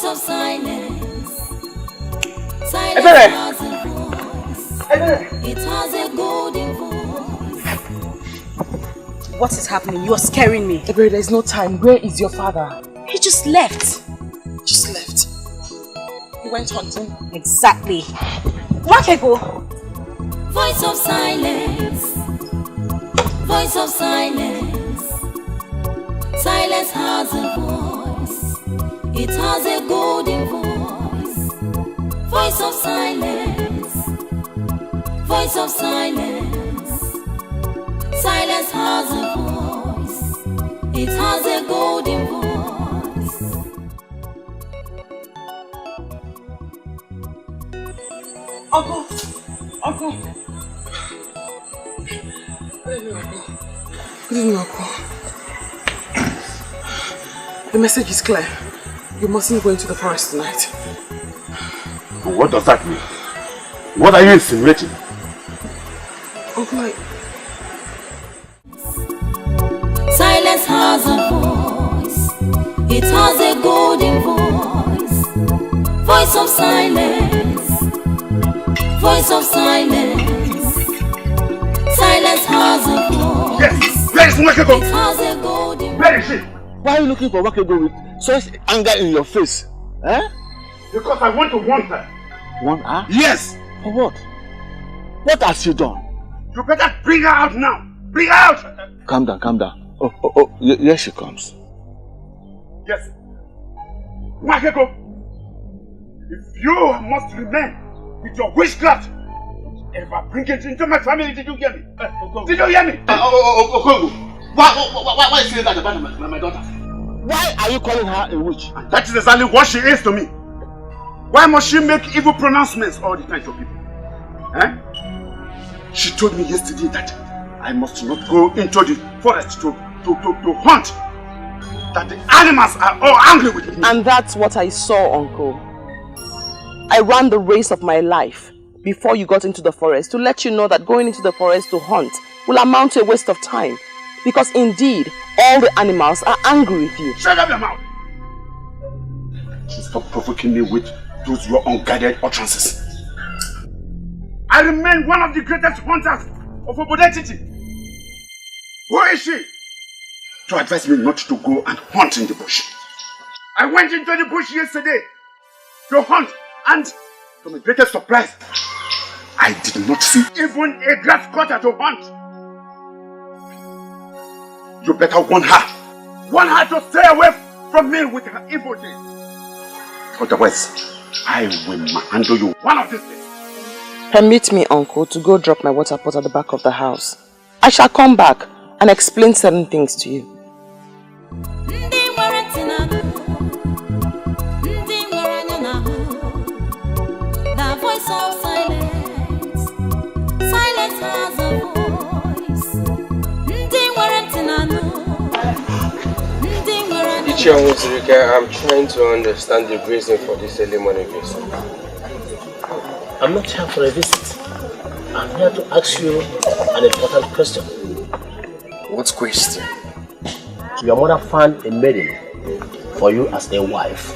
Voice of silence. Silence has a voice. It has a golden voice. What is happening? You are scaring me. Ebere, there is no time. Where is your father? He just left. Just left. He went hunting. Exactly. Nwakaego. Voice of silence. Voice of silence. Silence has a voice. It has a golden voice. Voice of silence. Voice of silence. Silence has a voice. It has a golden voice. Uncle! Uncle! Good evening, Uncle. The message is clear. You mustn't go into the forest tonight. What does that mean? What are you insinuating? Uncle, Silence has a voice. It has a golden voice. Voice of silence. Voice of silence. Silence has a voice. Yes! Where is Nwakaego? It has a golden voice. Where is she? Why are you looking for Nwakaego with such anger in your face? Eh? Because I want to want her. Want her? Yes! For what? What has she done? You better bring her out now! Bring her out! Calm down, calm down. Oh, here she comes. Yes. Nwakaego, if you must remain with your witchcraft, ever bring it into my family, did you hear me? Did you hear me? Okojie, why is she that about my daughter? Why are you calling her a witch? And that is exactly what she is to me. Why must she make evil pronouncements all the time to people? Eh? She told me yesterday that I must not go into the forest to hunt. That the animals are all angry with me. and that's what I saw, Uncle. I ran the race of my life before you got into the forest to let you know that going into the forest to hunt will amount to a waste of time. Because indeed, all the animals are angry with you. Shut up your mouth! Stop provoking me with those your unguided utterances. I remain one of the greatest hunters of Odoputa. Who is she to advise me not to go and hunt in the bush? I went into the bush yesterday to hunt, and to my greatest surprise, I did not see even a grass cutter to hunt. You better warn her. Warn her to stay away from me with her evil deeds. Otherwise, I will handle you one of these days. Permit me, Uncle, to go drop my water pot at the back of the house. I shall come back and explain certain things to you. The voice of silence. Silence has a voice. I'm trying to understand the reason for this early morning visit. I'm not here for a visit. I'm here to ask you an important question. What question? Your mother found a maiden for you as a wife.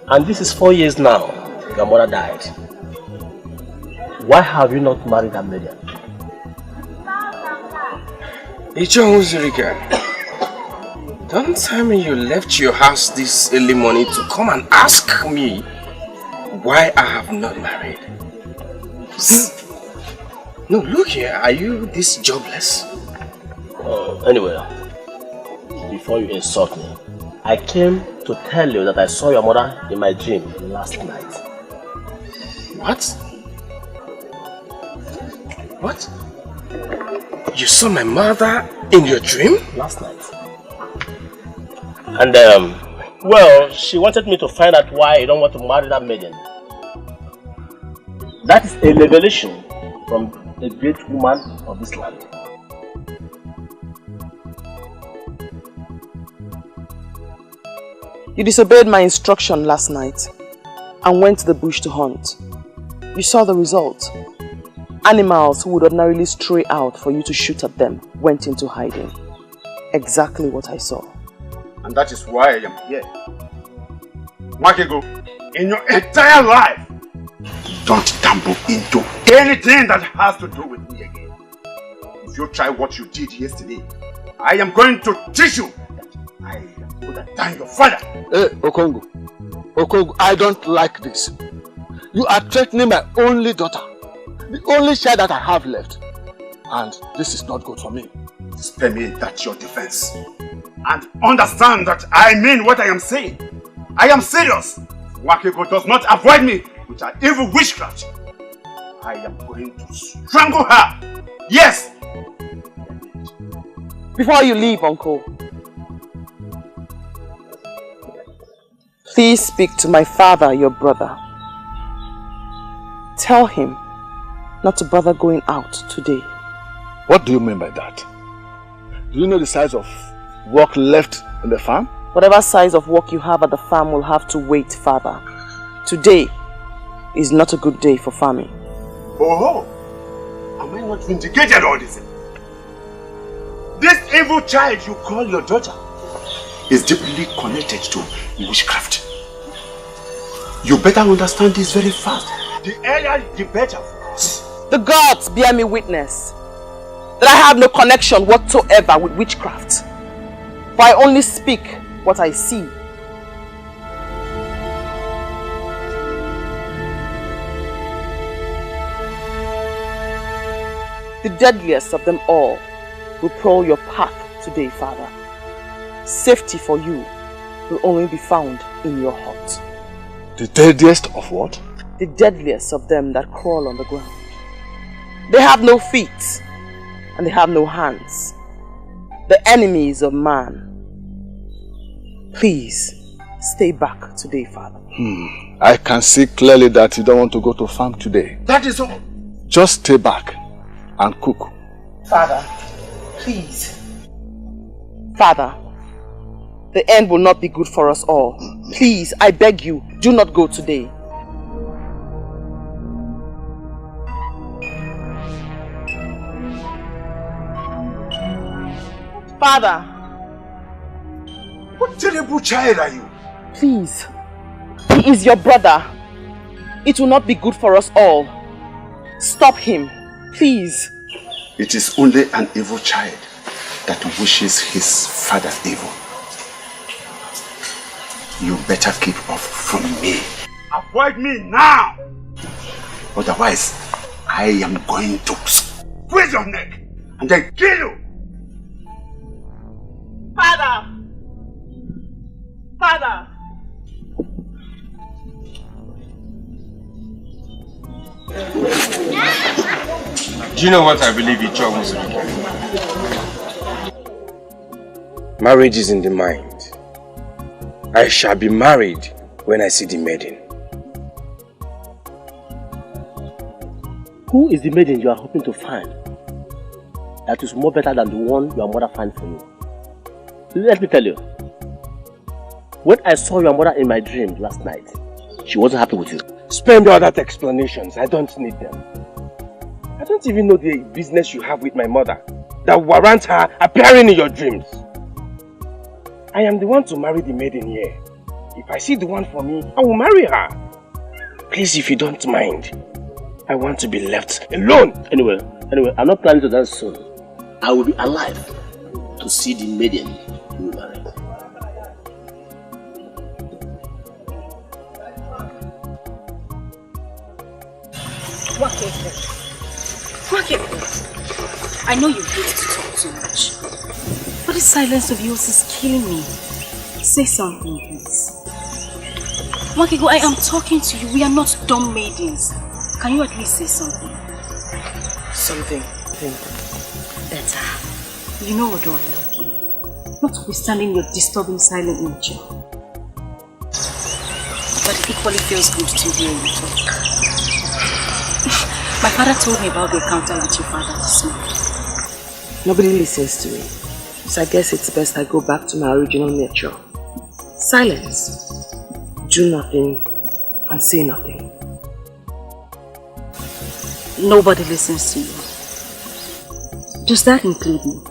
And this is 4 years now. Your mother died. Why have you not married that maiden? Don't tell me you left your house this early morning to come and ask me why I have not married. No, look here, are you this jobless? Anyway, before you insult me, I came to tell you that I saw your mother in my dream last night. What? What? You saw my mother in your dream? Last night. And well, she wanted me to find out why you don't want to marry that maiden. That is a revelation from a great woman of this land. You disobeyed my instruction last night and went to the bush to hunt. You saw the result. Animals who would ordinarily stray out for you to shoot at them went into hiding. Exactly what I saw. And that is why I am here. Nwakaego, in your entire life, don't tumble into anything that has to do with me again. If you try what you did yesterday, I am going to teach you that I would have done your father. Hey, Okongo, I don't like this. You are threatening my only daughter, the only child that I have left. And this is not good for me. Spare me that's your defense. And understand that I mean what I am saying. I am serious. Nwakaego does not avoid me with her evil witchcraft. I am going to strangle her. Yes! Before you leave, Uncle, please speak to my father, your brother. Tell him not to bother going out today. What do you mean by that? Do you know the size of work left in the farm? Whatever size of work you have at the farm will have to wait, Father. Today is not a good day for farming. Oh, am I not vindicated all this? This evil child you call your daughter is deeply connected to witchcraft. You better understand this very fast. The earlier the better for us. The gods bear me witness that I have no connection whatsoever with witchcraft. For I only speak what I see. The deadliest of them all will prowl your path today, Father. Safety for you will only be found in your heart. The deadliest of what? The deadliest of them that crawl on the ground. They have no feet and they have no hands. The enemies of man. Please, stay back today, Father. I can see clearly that you don't want to go to farm today. That is all. Just stay back and cook. Father, please. Father, the end will not be good for us all. Please, I beg you, do not go today. Father. What terrible child are you? Please. He is your brother. It will not be good for us all. Stop him. Please. It is only an evil child that wishes his father evil. You better keep off from me. Avoid me now! Otherwise, I am going to squeeze your neck and then kill you! Father! Father! Do you know what I believe each of us become? Marriage is in the mind. I shall be married when I see the maiden. Who is the maiden you are hoping to find that is more better than the one your mother found for you? Let me tell you. When I saw your mother in my dream last night, she wasn't happy with you. Spend all that explanations. I don't need them. I don't even know the business you have with my mother that warrants her appearing in your dreams. I am the one to marry the maiden here. If I see the one for me, I will marry her. Please, if you don't mind, I want to be left alone. Anyway, I'm not planning to dance soon. I will be alive to see the maiden you will marry. Nwakaego, I know you hate to talk too much, but this silence of yours is killing me. Say something, please. Nwakaego, I am talking to you. We are not dumb maidens. Can you at least say something? Something. Better. You know what I love you. Notwithstanding your disturbing silent nature. But it equally feels good to hear you talk. My father told me about the encounter with your father this morning. Nobody listens to me. So I guess it's best I go back to my original nature. Silence. Do nothing and say nothing. Nobody listens to you. Does that include me?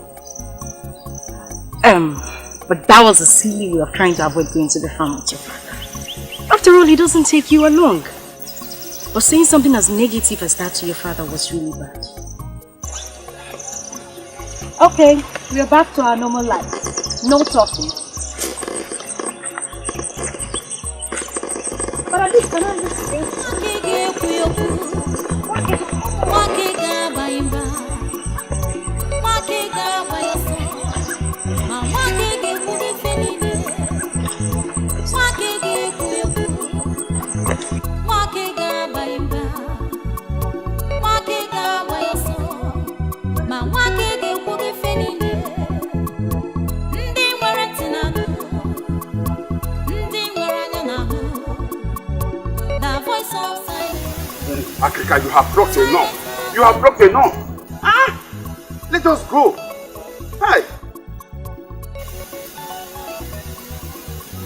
But that was a silly way of trying to avoid going to the farm with your father. After all, he doesn't take you along. But saying something as negative as that to your father was really bad. Okay, we are back to our normal life. No talking. But at least, can I just say? Africa, you have blocked enough. You have blocked enough. Ah! Let us go. Hi.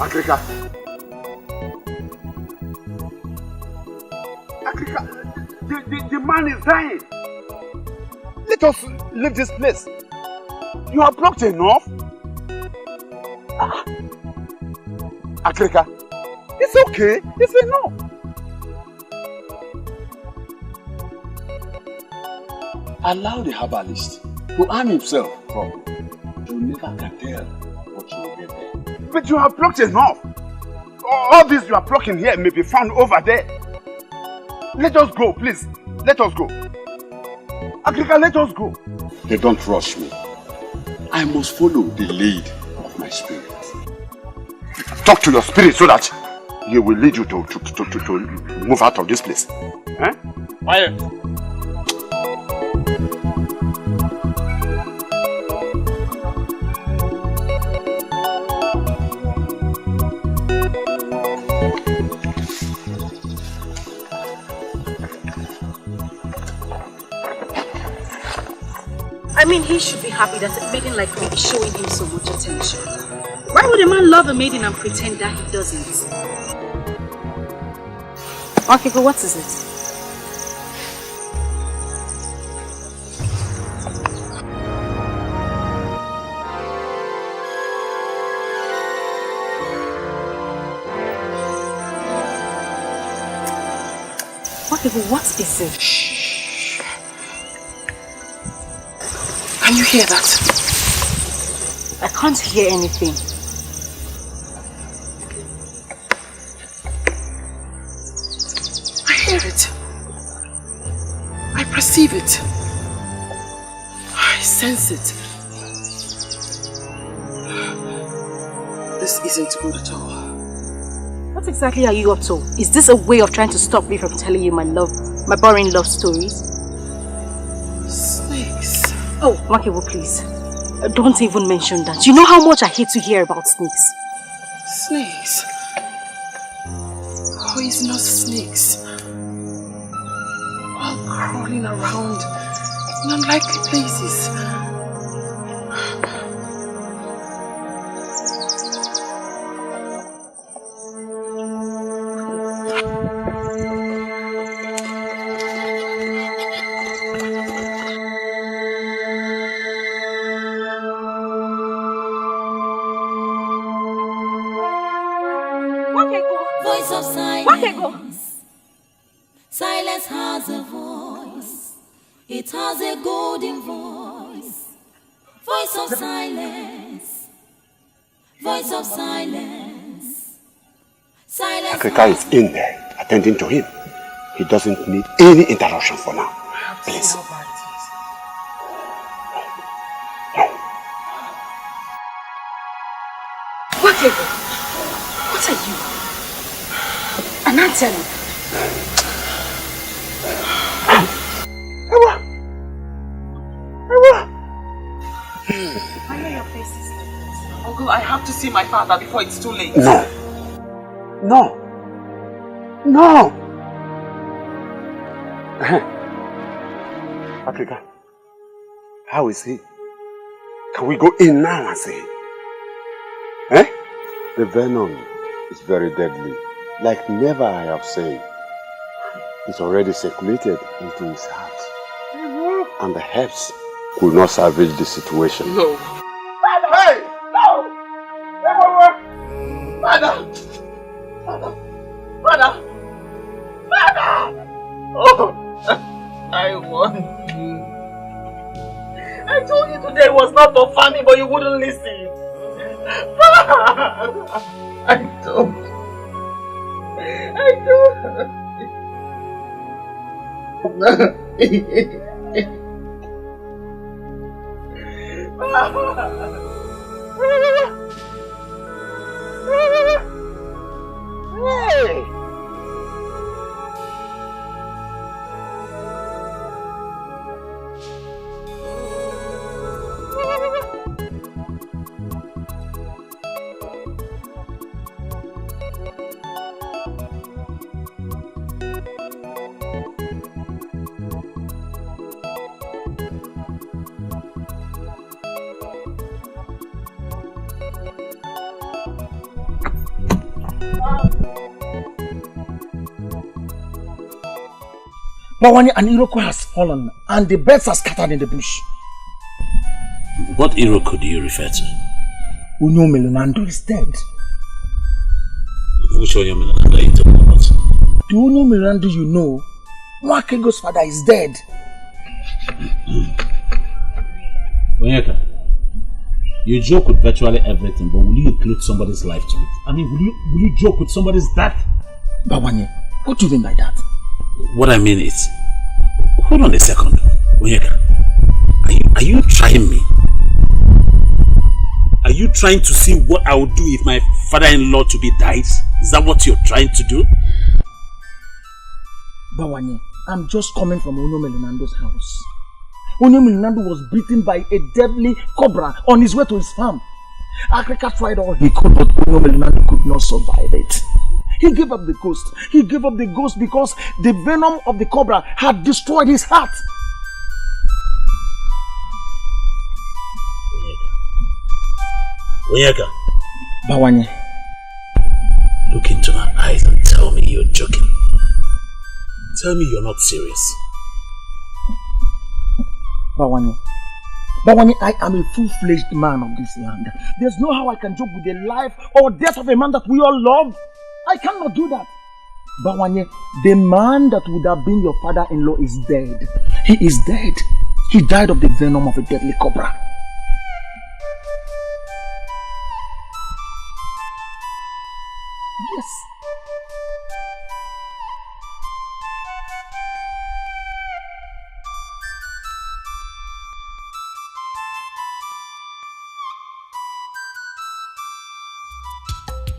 Africa. Africa, the man is dying. Let us leave this place. You have blocked enough. Ah. Africa, it's okay. It's enough. Allow the herbalist to arm himself properly. You never can tell what you will get there. But you have blocked enough. All this you are blocking here may be found over there. Let us go, please. Let us go. Agrika, let us go. They don't rush me. I must follow the lead of my spirit. Talk to your spirit so that he will lead you to move out of this place. Eh? Quiet. I mean, he should be happy that a maiden like me is showing him so much attention. Why would a man love a maiden and pretend that he doesn't? Okay, but what is it? Okay, but what is it? Shh. Can you hear that? I can't hear anything. I hear it. I perceive it. I sense it. This isn't good at all. What exactly are you up to? Is this a way of trying to stop me from telling you my boring love stories? Snakes. Oh, Nwakaego, please. Don't even mention that. You know how much I hate to hear about snakes. Snakes? Poisonous snakes. All crawling around in unlikely places. Silence has a voice. It has a golden voice. Voice of silence. Voice of silence. Silence. Africa is in there, attending to him. He doesn't need any interruption for now. Please. Nwakaego, what are you? An antenna. I know your face is different. Uncle, I have to see my father before it's too late. No. No. No. Africa, how is he? Can we go in now and see him? Eh? The venom is very deadly. Like never I have said. It's already circulated into his heart. And the herbs could not salvage the situation. No. Hey! No! Father! Father! Father! Father! Oh, I want you. I told you today was not for family, but you wouldn't listen. Father! I don't. Hey! Bawani, an Iroko has fallen and the birds are scattered in the bush. What Iroko do you refer to? Unyo Melonando is dead. Which Unyo Melonando are you talking about? The Unyo Melonando you know, Nwakaego's father is dead. Onyeka, you joke with virtually everything, but will you include somebody's life to it? I mean, will you joke with somebody's death? Bawani, what do you mean by that? What I mean is, hold on a second, Onyeka. Are you trying me? Are you trying to see what I would do if my father-in-law to be dies? Is that what you're trying to do? Bawani, I'm just coming from Unyo Melonando's house. Unyo Melonando was beaten by a deadly cobra on his way to his farm. Africa tried all he could, but Unyo Melonando could not survive it. He gave up the ghost. He gave up the ghost because the venom of the cobra had destroyed his heart. Onyeka. Bawani. Look into my eyes and tell me you're joking. Tell me you're not serious. Bawani, I am a full-fledged man of this land. There's no how I can joke with the life or death of a man that we all love. I cannot do that. Bawani, the man that would have been your father-in-law is dead. He is dead. He died of the venom of a deadly cobra. Yes.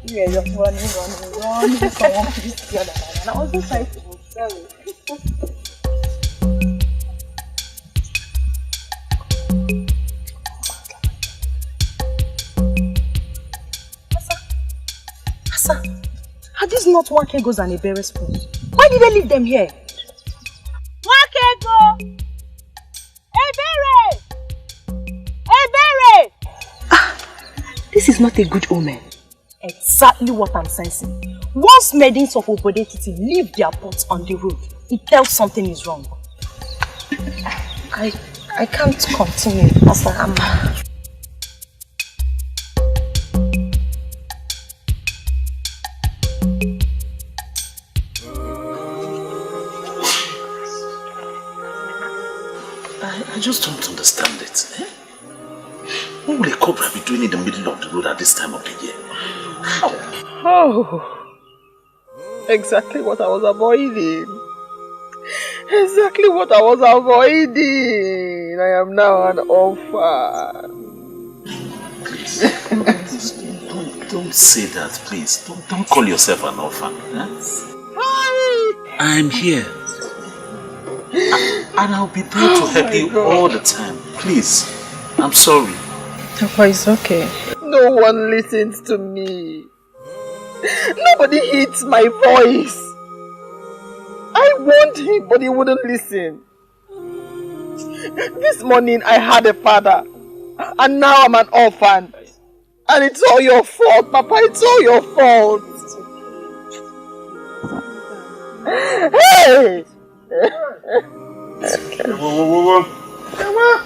Yeah, just running. Someone please the other man. And I wasn't trying to be sorry. Asa, are these not Nwakaego's and Ebere's pools? Why did they leave them here? Nwakaego! Ebere! This is not a good omen. Exactly what I'm sensing. Once maidens of Odoputa leave their pots on the road, it tells something is wrong. I can't continue as I am. I just don't understand it. Eh? What will a cobra be doing in the middle of the road at this time of the year? How? Oh, exactly what I was avoiding. Exactly what I was avoiding. I am now an orphan. Please, don't say that, please. Don't call yourself an orphan. Huh? I'm here. And I'll be there to help you all the time. Please, I'm sorry. Papa, it's okay. No one listens to me. Nobody heeds my voice. I warned him, but he wouldn't listen. This morning I had a father, and now I'm an orphan. And it's all your fault, Papa. It's all your fault. Hey! Whoa. Come on.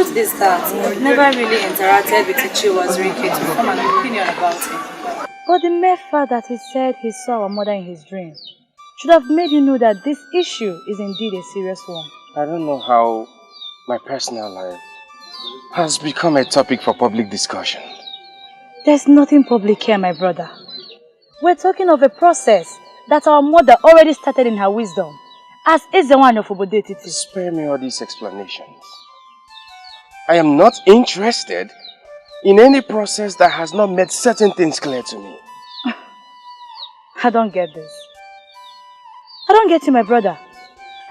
truth is that I've never really interacted with Ichiwa's Rike to form an opinion about him. But the mere fact that he said he saw our mother in his dream should have made you know that this issue is indeed a serious one. I don't know how my personal life has become a topic for public discussion. There's nothing public here, my brother. We're talking of a process that our mother already started in her wisdom, as is the one of Obodetiti. Spare me all these explanations. I am not interested in any process that has not made certain things clear to me. I don't get this. I don't get you, my brother.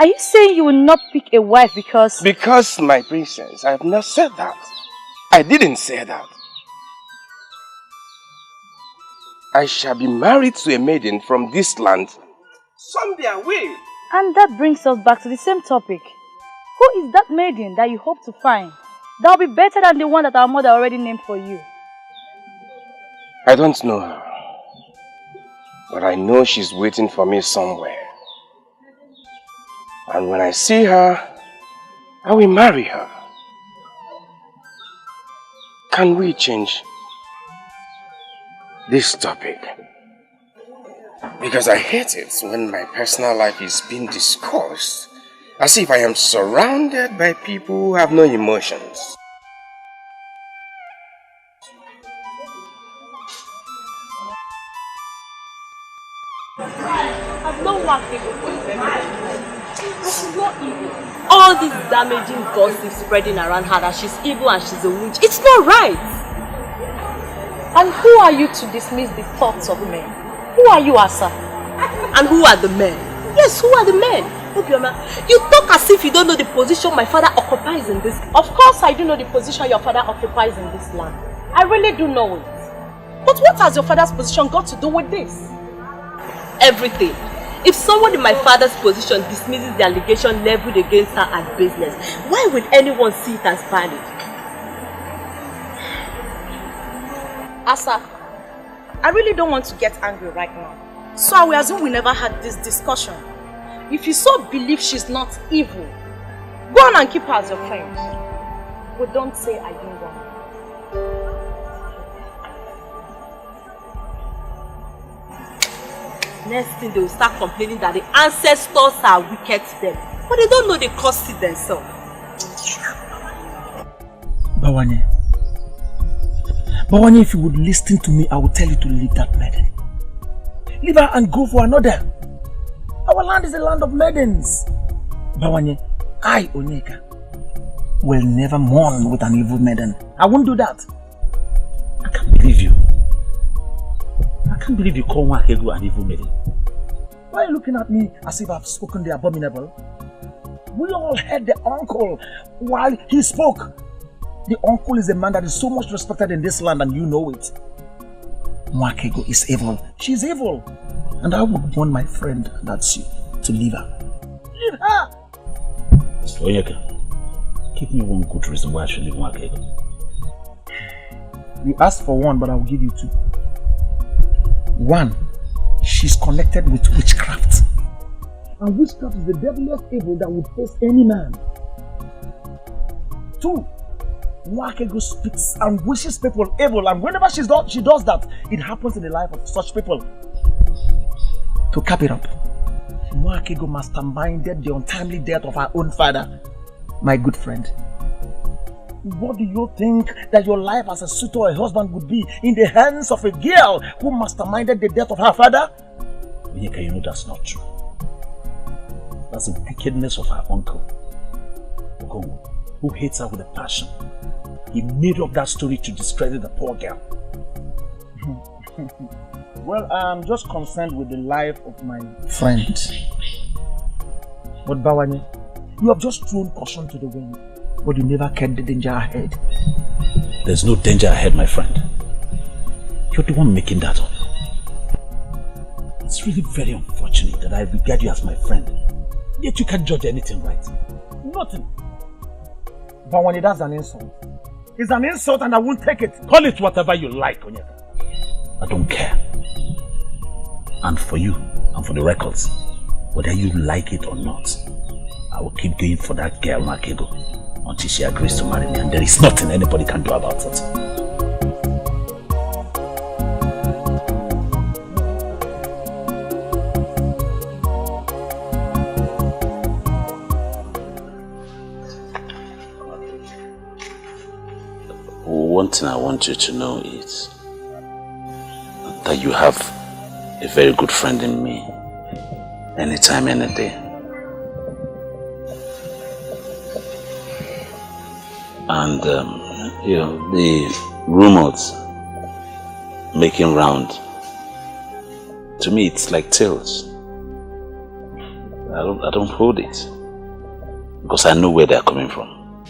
Are you saying you will not pick a wife because... Because, my princess, I have not said that. I didn't say that. I shall be married to a maiden from this land. Someday I will. And that brings us back to the same topic. Who is that maiden that you hope to find that will be better than the one that our mother already named for you? I don't know her. But I know she's waiting for me somewhere. And when I see her, I will marry her. Can we change this topic? Because I hate it when my personal life is being discussed as if I am surrounded by people who have no emotions. I've not worked evil for you. She's not evil. All this damaging gossip spreading around her that she's evil and she's a witch, it's not right. And who are you to dismiss the thoughts of men? Who are you, Asa? And who are the men? Yes, who are the men? You talk as if you don't know the position my father occupies in this. Of course I do know the position your father occupies in this land. I really do know it. But what has your father's position got to do with this? Everything. If someone in my father's position dismisses the allegation leveled against her as business, why would anyone see it as valid? Asa, I really don't want to get angry right now. So I will assume we never had this discussion. If you so believe she's not evil, go on and keep her as your friend. But don't say I didn't want her. Next thing they will start complaining that the ancestors are wicked to them. But they don't know they caused it themselves. Bawanye, if you would listen to me, I will tell you to leave that maiden. Leave her and go for another. Our land is a land of maidens. Bawanye, I, Onyeka, will never mourn with an evil maiden. I won't do that. I can't believe you. I can't believe you call Nwakaego an evil maiden. Why are you looking at me as if I've spoken the abominable? We all heard the uncle while he spoke. The uncle is a man that is so much respected in this land and you know it. Nwakaego is evil. She's evil. And I would want my friend, that's you, to leave her. Leave her! Onyeka, give me one good reason why I should leave Nwakaego. You asked for one, but I will give you two. One, she's connected with witchcraft. And witchcraft is the deadliest evil that would face any man. Two, Nwakaego speaks and wishes people evil, and whenever she does that, it happens in the life of such people. To cap it up, Nwakaego masterminded the untimely death of her own father, my good friend. What do you think that your life as a suitor or a husband would be in the hands of a girl who masterminded the death of her father? Onyeka, you know that's not true. That's the wickedness of her uncle, Okoli, who hates her with a passion. He made up that story to discredit the poor girl. Well, I'm just concerned with the life of my friend. But Bawanye, you have just thrown caution to the wind, but you never kept the danger ahead. There's no danger ahead, my friend. You're the one making that up. It's really very unfortunate that I regard you as my friend, yet you can't judge anything right. Nothing. Bawanye, that's an insult. It's an insult and I won't take it. Call it whatever you like, Onyeka. I don't care. And for you, and for the records, whether you like it or not, I will keep going for that girl, Nwakaego. until she agrees to marry me, and there is nothing anybody can do about it. One thing I want you to know is that you have a very good friend in me, anytime, any day. And you know, the rumors making round, to me it's like tales. I don't hold it, because I know where they're coming from,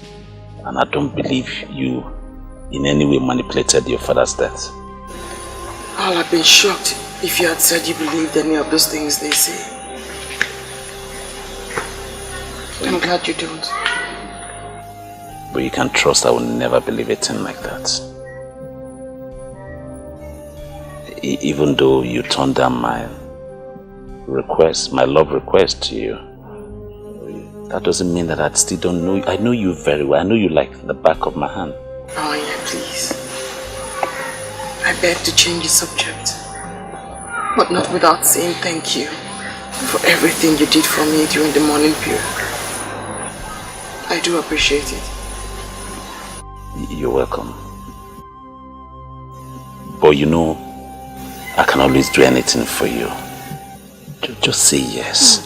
and I don't believe you in any way manipulated your father's death. I'll have been shocked if you had said you believed any of those things they say. I'm glad you don't. But you can trust I will never believe a thing like that. Even though you turned down my request, my love request to you, that doesn't mean that I still don't know you. I know you very well. I know you like the back of my hand. Oh yeah, please. I beg to change the subject, but not without saying thank you for everything you did for me during the mourning period. I do appreciate it. You're welcome. But you know, I can always do anything for you. Just say yes.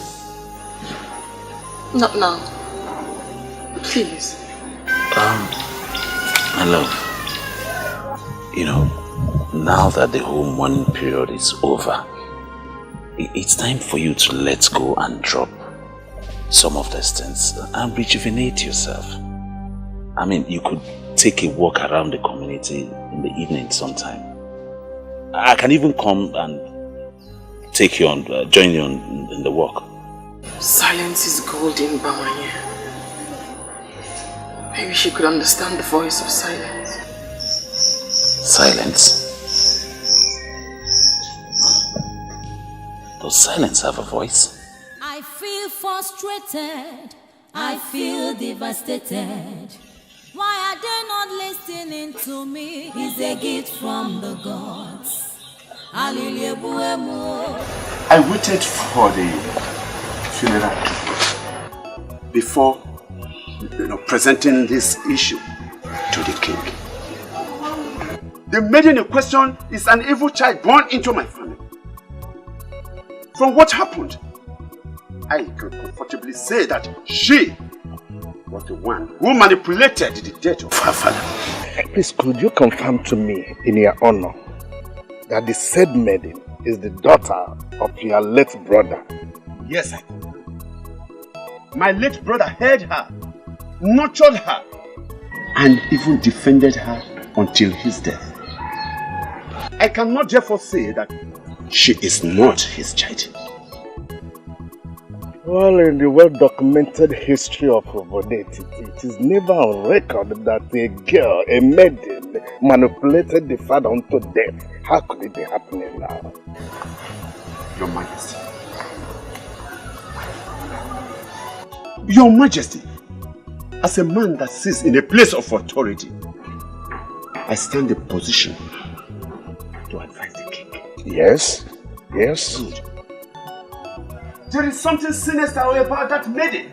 Not now. Please. My love, you know, now that the whole mourning period is over, it's time for you to let go and drop some of these things and rejuvenate yourself. I mean, you could take a walk around the community in the evening sometime. I can even come and take you on, join you in the walk. Silence is golden, Bamanye. Maybe she could understand the voice of silence. Silence? Does silence have a voice? I feel frustrated. I feel devastated. Why are they not listening to me? It's a gift from the gods. I waited for the funeral before presenting this issue to the king. The maiden in question is an evil child born into my family. From what happened, I can comfortably say that she was the one who manipulated the death of her father. Please, could you confirm to me, in your honor, that the said maiden is the daughter of your late brother? Yes, I can. My late brother heard her, nurtured her, and even defended her until his death. I cannot therefore say that she is not his child. Well, in the well-documented history of Obodeti, it is never on record that a girl, a maiden, manipulated the father unto death. How could it be happening now? Your Majesty. Your Majesty, as a man that sits in a place of authority, I stand in position to advise the king. Yes, yes. Good. There is something sinister about that maiden,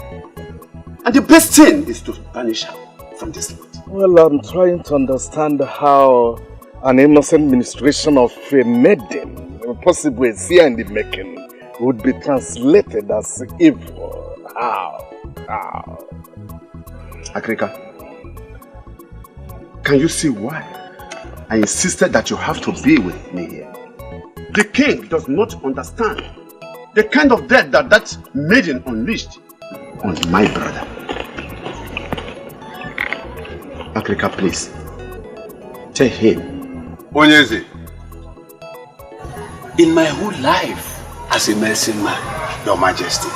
and the best thing is to banish her from this land. Well, I'm trying to understand how an innocent ministration of a maiden, possibly a seer in the making, would be translated as evil. How? Agrika, can you see why I insisted that you have to be with me here? The king does not understand the kind of death that maiden unleashed on my brother. Agrika, please, tell him. Onyeze, in my whole life as a medicine man, Your Majesty,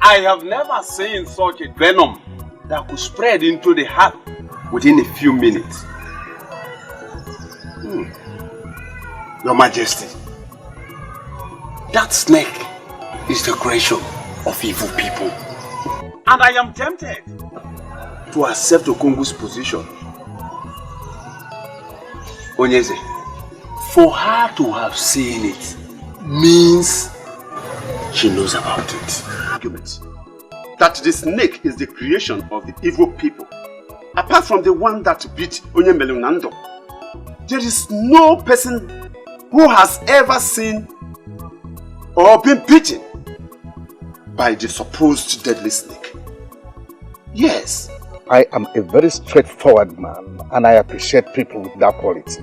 I have never seen such a venom that could spread into the heart within a few minutes. Your Majesty, that snake is the creation of evil people. And I am tempted to accept Okongu's position. Onyeze, for her to have seen it means she knows about it. Argument that the snake is the creation of the evil people. Apart from the one that beat Onyemelunando, there is no person who has ever seen or been beaten by the supposed deadly snake. Yes. I am a very straightforward man, and I appreciate people with that quality.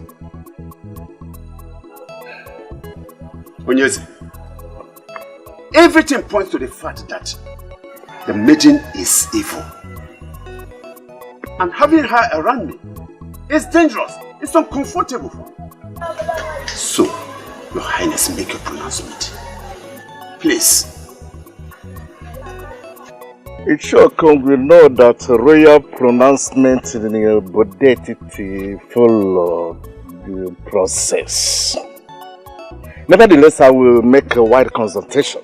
Onyeze, everything points to the fact that the maiden is evil. And having her around me is dangerous. It's uncomfortable for me. So, Your Highness, make your pronouncement. Please. It sure comes we know that royal pronouncement in the bodetity follow the process. Nevertheless, I will make a wide consultation.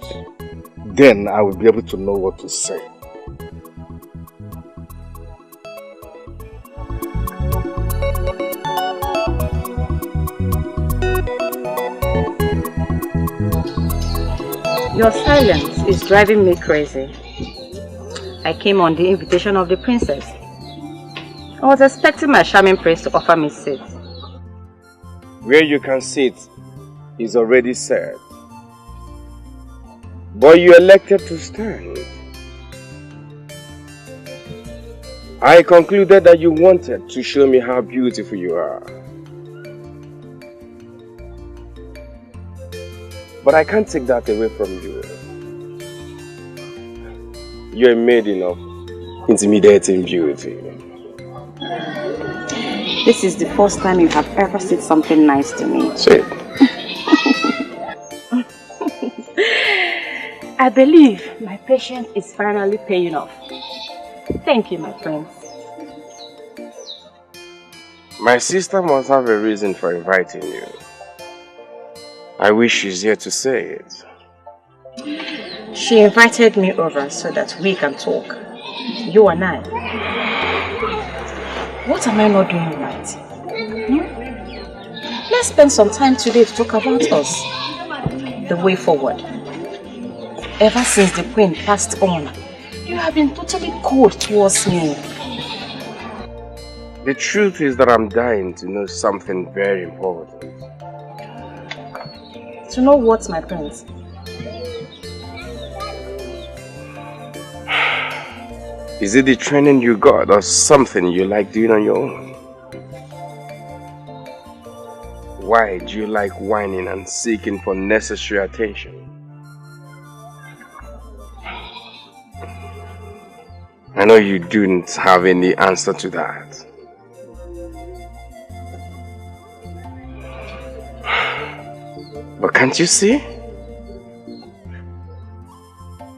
Then I will be able to know what to say. Your silence is driving me crazy. I came on the invitation of the princess. I was expecting my charming prince to offer me seat. Where you can sit is already said. But you elected to stand. I concluded that you wanted to show me how beautiful you are. But I can't take that away from you. You're a maiden of intimidating beauty. This is the first time you have ever said something nice to me. Say it. I believe my patience is finally paying off. Thank you, my prince. My sister must have a reason for inviting you. I wish she's here to say it. She invited me over so that we can talk. You and I. What am I not doing right? Let's spend some time today to talk about us. The way forward. Ever since the queen passed on, you have been totally cold towards me. The truth is that I'm dying to know something very important. To know what, my prince? Is it the training you got or something you like doing on your own? Why do you like whining and seeking for necessary attention? I know you don't have any answer to that. But can't you see?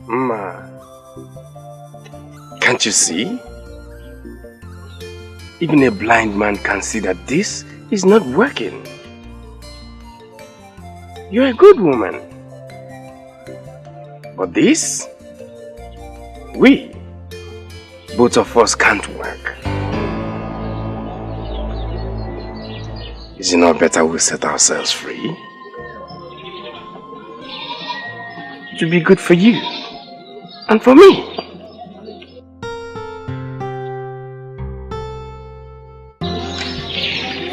Ma, can't you see? Even a blind man can see that this is not working. You're a good woman. But this, both of us can't work. Is it not better we set ourselves free? To be good for you and for me.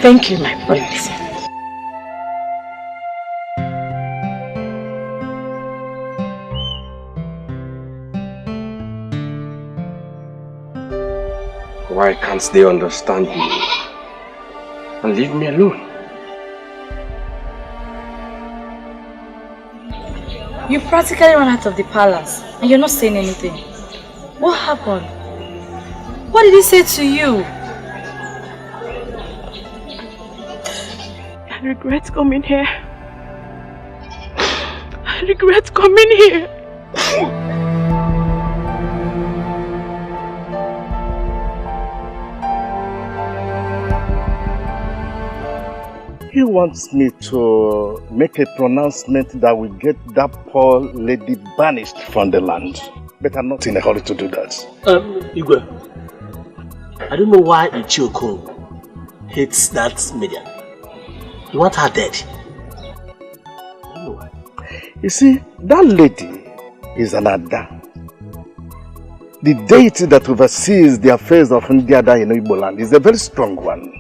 Thank you, my prince. Why can't they understand me and leave me alone? You practically ran out of the palace and you're not saying anything. What happened? What did he say to you? I regret coming here. I regret coming here. He wants me to make a pronouncement that will get that poor lady banished from the land. But I'm not in a hurry to do that. Igwe, I don't know why Uche Okoli hates that Maiden. You want her dead? I don't know why. You see, that lady is an Ada. The deity that oversees the affairs of Ndiada in Igbo land is a very strong one.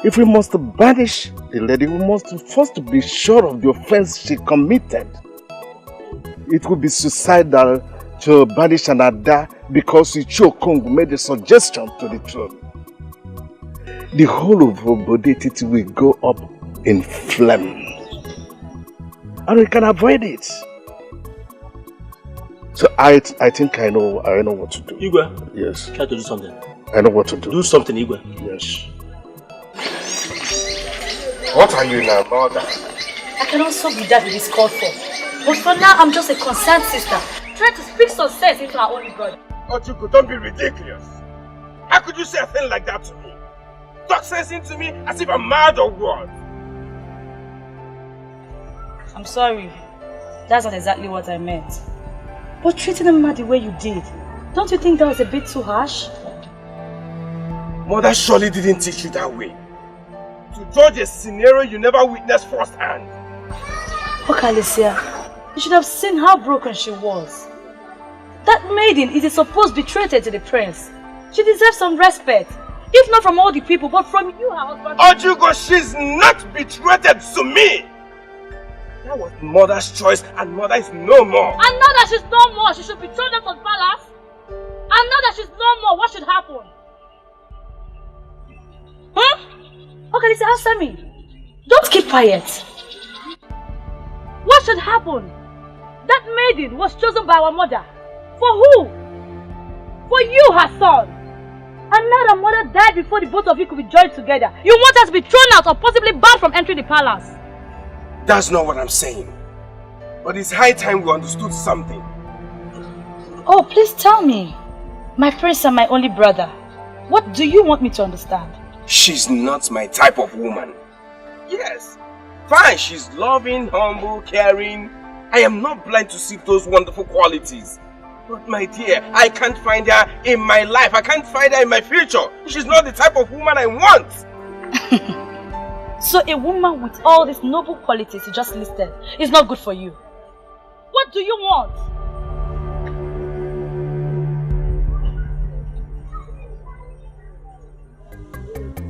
If we must banish the lady, we must first be sure of the offense she committed. It would be suicidal to banish an Ada because Uche Okoli made a suggestion to the throne. The whole of Obodetiti will go up in flames. And we can avoid it. So I think I know what to do. Igwe? Yes. Try to do something. I know what to do. Do something, Igwe. Yes. What are you now, mother? I cannot solve with that it is called for. But for now, I'm just a concerned sister, trying to speak some sense into our only God. Ochuku, don't be ridiculous. How could you say a thing like that to me? Talk sense into me as if I'm mad or what? I'm sorry. That's not exactly what I meant. But treating him the way you did, don't you think that was a bit too harsh? Mother surely didn't teach you that way. To judge a scenario you never witnessed firsthand. Alicia, you should have seen how broken she was. That maiden is a supposed betrothed to the prince. She deserves some respect. If not from all the people, but from you, her husband. Ojugo, she's not betrothed to me! That was mother's choice, and mother is no more. And now that she's no more, she should betroth them to the palace? And now that she's no more, what should happen? Okay, listen, answer me. Don't keep quiet. What should happen? That maiden was chosen by our mother. For who? For you, her son. And now that mother died before the both of you could be joined together. You want us to be thrown out or possibly banned from entering the palace? That's not what I'm saying. But it's high time we understood something. Oh, please tell me. My prince and my only brother. What do you want me to understand? She's not my type of woman. Yes, fine, she's loving, humble, caring. I am not blind to see those wonderful qualities. But my dear, I can't find her in my life. I can't find her in my future. She's not the type of woman I want. So a woman with all these noble qualities you just listed is not good for you. What do you want?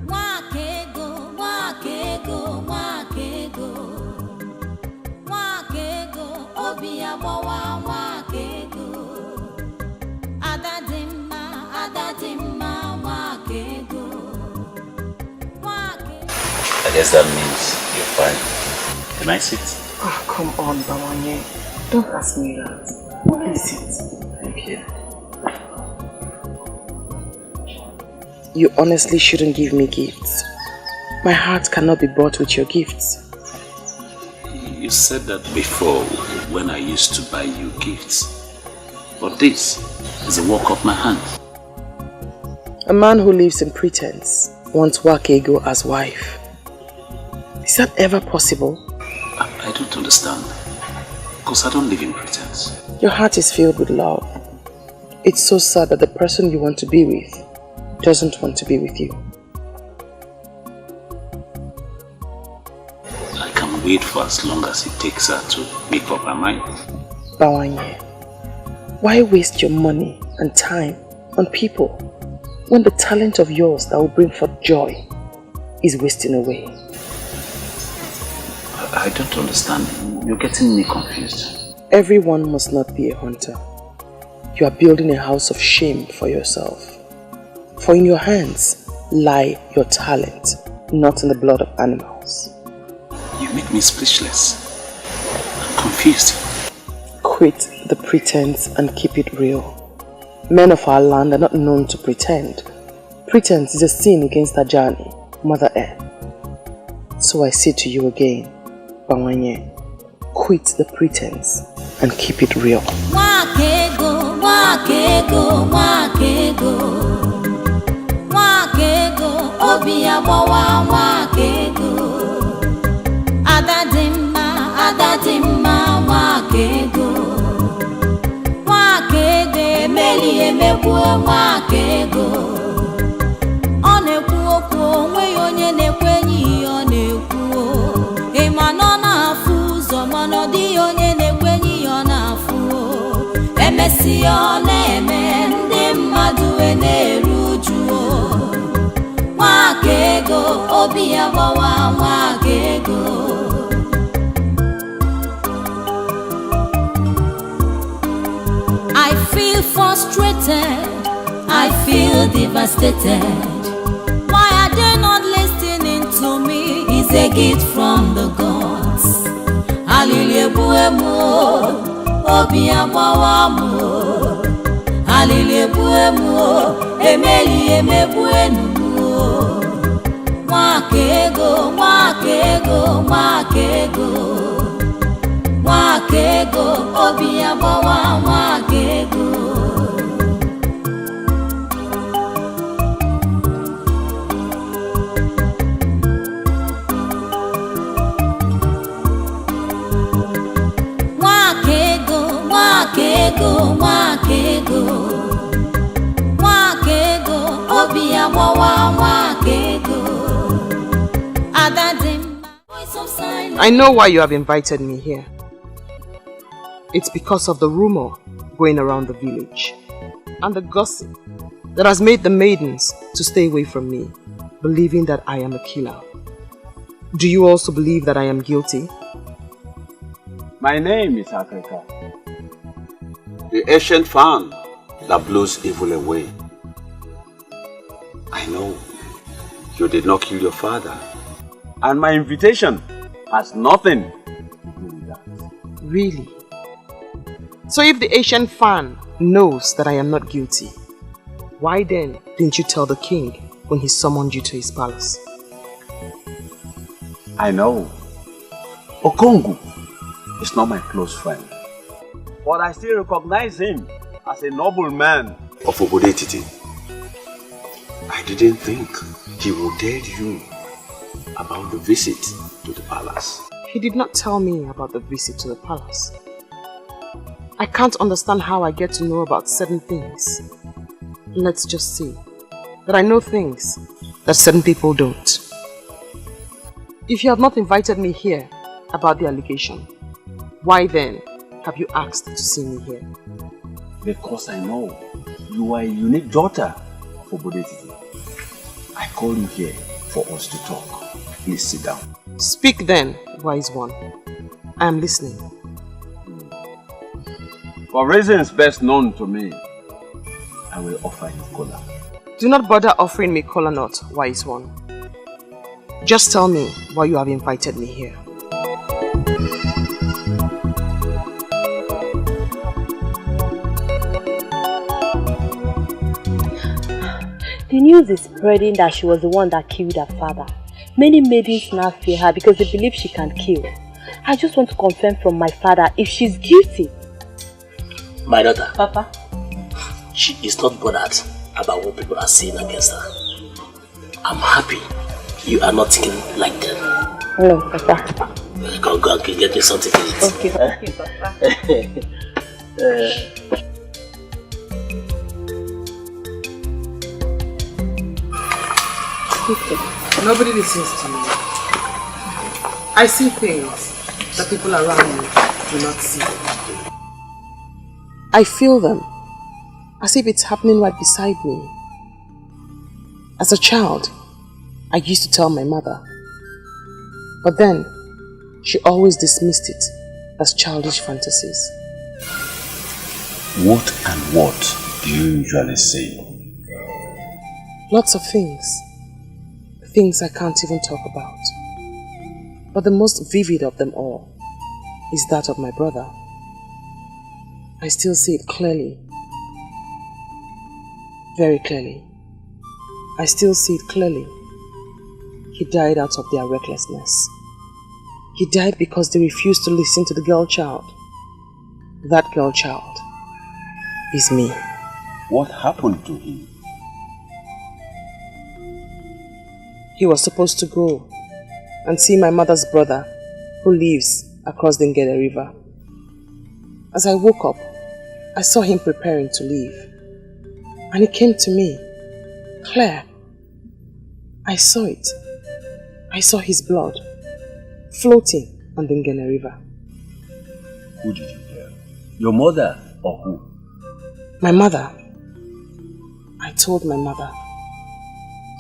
Nwakaego, Nwakaego, Nwakaego, Nwakaego, obi agbawa Nwakaego, Adadimma, Adadimma, Nwakaego, Nwakaego. I guess that means you're fine. Can I sit? Oh, come on, Bawanye. Don't ask me that. Please sit. Thank you. You honestly shouldn't give me gifts. My heart cannot be bought with your gifts. You said that before when I used to buy you gifts. But this is a work of my hands. A man who lives in pretense wants Nwakaego as wife. Is that ever possible? I don't understand. Because I don't live in pretense. Your heart is filled with love. It's so sad that the person you want to be with doesn't want to be with you. I can wait for as long as it takes her to make up her mind. Bawanye, why waste your money and time on people when the talent of yours that will bring forth joy is wasting away? I don't understand. You're getting me confused. Everyone must not be a hunter. You are building a house of shame for yourself. For in your hands lie your talent, not in the blood of animals. You make me speechless. I'm confused. Quit the pretense and keep it real. Men of our land are not known to pretend. Pretense is a sin against Ajani, Mother Earth. So I say to you again, Bawanye, quit the pretense and keep it real. Nwakaego, Nwakaego, Nwakaego, Nwakaego, obi agbawa Nwakaego, Adadimma, Adadimma, Nwakaego, Nwakaego, emeli emegbu Nwakaego. Ọ na-ekwu okwu onwe ya onye na-ekwenye ihe ọ na-ekwu. Ịma na ọ na-afụ ụzọ mana ọ dịghị onye na-ekwenye ihe ọ na-afụ. Emesịa ọ na-eme ndị mmadụ na-eru uju. Nwakaego obi ya gbawa Nwakaego. I feel frustrated, I feel devastated. Why are they not listening to me? It's a gift from the gods. Aliliebuemu, obi agbawamo. Aliliebuemu, emeli emebuenu. Nwakaego, Nwakaego, Nwakaego. Nwakaego, obi agbawa Nwakaego. Nwakaego, Nwakaego, Nwakaego. Nwakaego, obi agbawa Nwakaego. I know why you have invited me here. It's because of the rumor going around the village and the gossip that has made the maidens to stay away from me, believing that I am a killer. Do you also believe that I am guilty? My name is Emeka, the ancient fan that blows evil away. I know you did not kill your father, and my invitation has nothing to do with that. Really? So if the ancient fan knows that I am not guilty, why then didn't you tell the king when he summoned you to his palace? I know Okongu is not my close friend, but I still recognize him as a noble man of Odoputa. I didn't think he would tell you about the visit to the palace. He did not tell me about the visit to the palace. I can't understand how I get to know about certain things. Let's just say that I know things that certain people don't. If you have not invited me here about the allegation, why then have you asked to see me here? Because I know you are a unique daughter of Odoputa. I call you here for us to talk. Please sit down. Speak then, wise one. I am listening. For reasons best known to me, I will offer you kola. Do not bother offering me kola nut, wise one. Just tell me why you have invited me here. The news is spreading that she was the one that killed her father. Many maidens now fear her because they believe she can kill. I just want to confirm from my father if she's guilty. My daughter. Papa? She is not bothered about what people are saying against her. I'm happy you are not thinking like them. No, Papa. Go and get me something to eat. Okay, Papa. Nobody listens to me. I see things that people around me do not see. I feel them as if it's happening right beside me. As a child, I used to tell my mother, but then she always dismissed it as childish fantasies. What and what do you usually say? Lots of things. Things I can't even talk about. But the most vivid of them all is that of my brother. I still see it clearly. Very clearly. I still see it clearly. He died out of their recklessness. He died because they refused to listen to the girl child. That girl child is me. What happened to him? He was supposed to go and see my mother's brother who lives across the Ngede River. As I woke up, I saw him preparing to leave. And it came to me, clear. I saw it. I saw his blood floating on the Ngene River. Who did you tell? Your mother or who? My mother. I told my mother.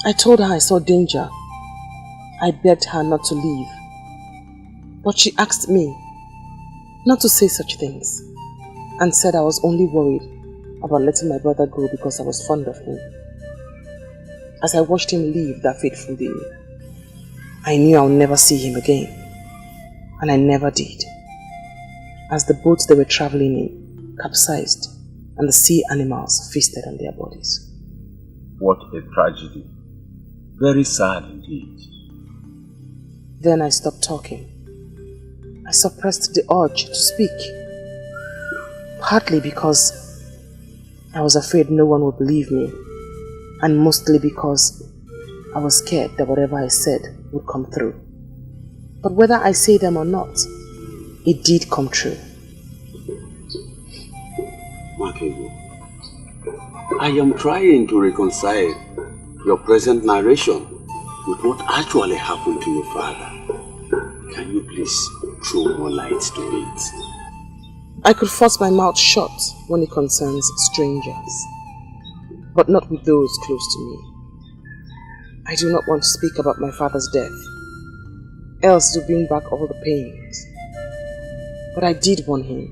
I told her I saw danger. I begged her not to leave. But she asked me not to say such things and said I was only worried about letting my brother go because I was fond of him. As I watched him leave that fateful day, I knew I would never see him again. And I never did. As the boat they were traveling in capsized and the sea animals feasted on their bodies. What a tragedy. Very sad indeed. Then I stopped talking. I suppressed the urge to speak. Partly because I was afraid no one would believe me, and mostly because I was scared that whatever I said would come through. But whether I say them or not, it did come true. Nwakaego, I am trying to reconcile your present narration with what actually happened to your father. Can you please throw more light to it? I could force my mouth shut when it concerns strangers, but not with those close to me. I do not want to speak about my father's death, else it will bring back all the pains. But I did warn him.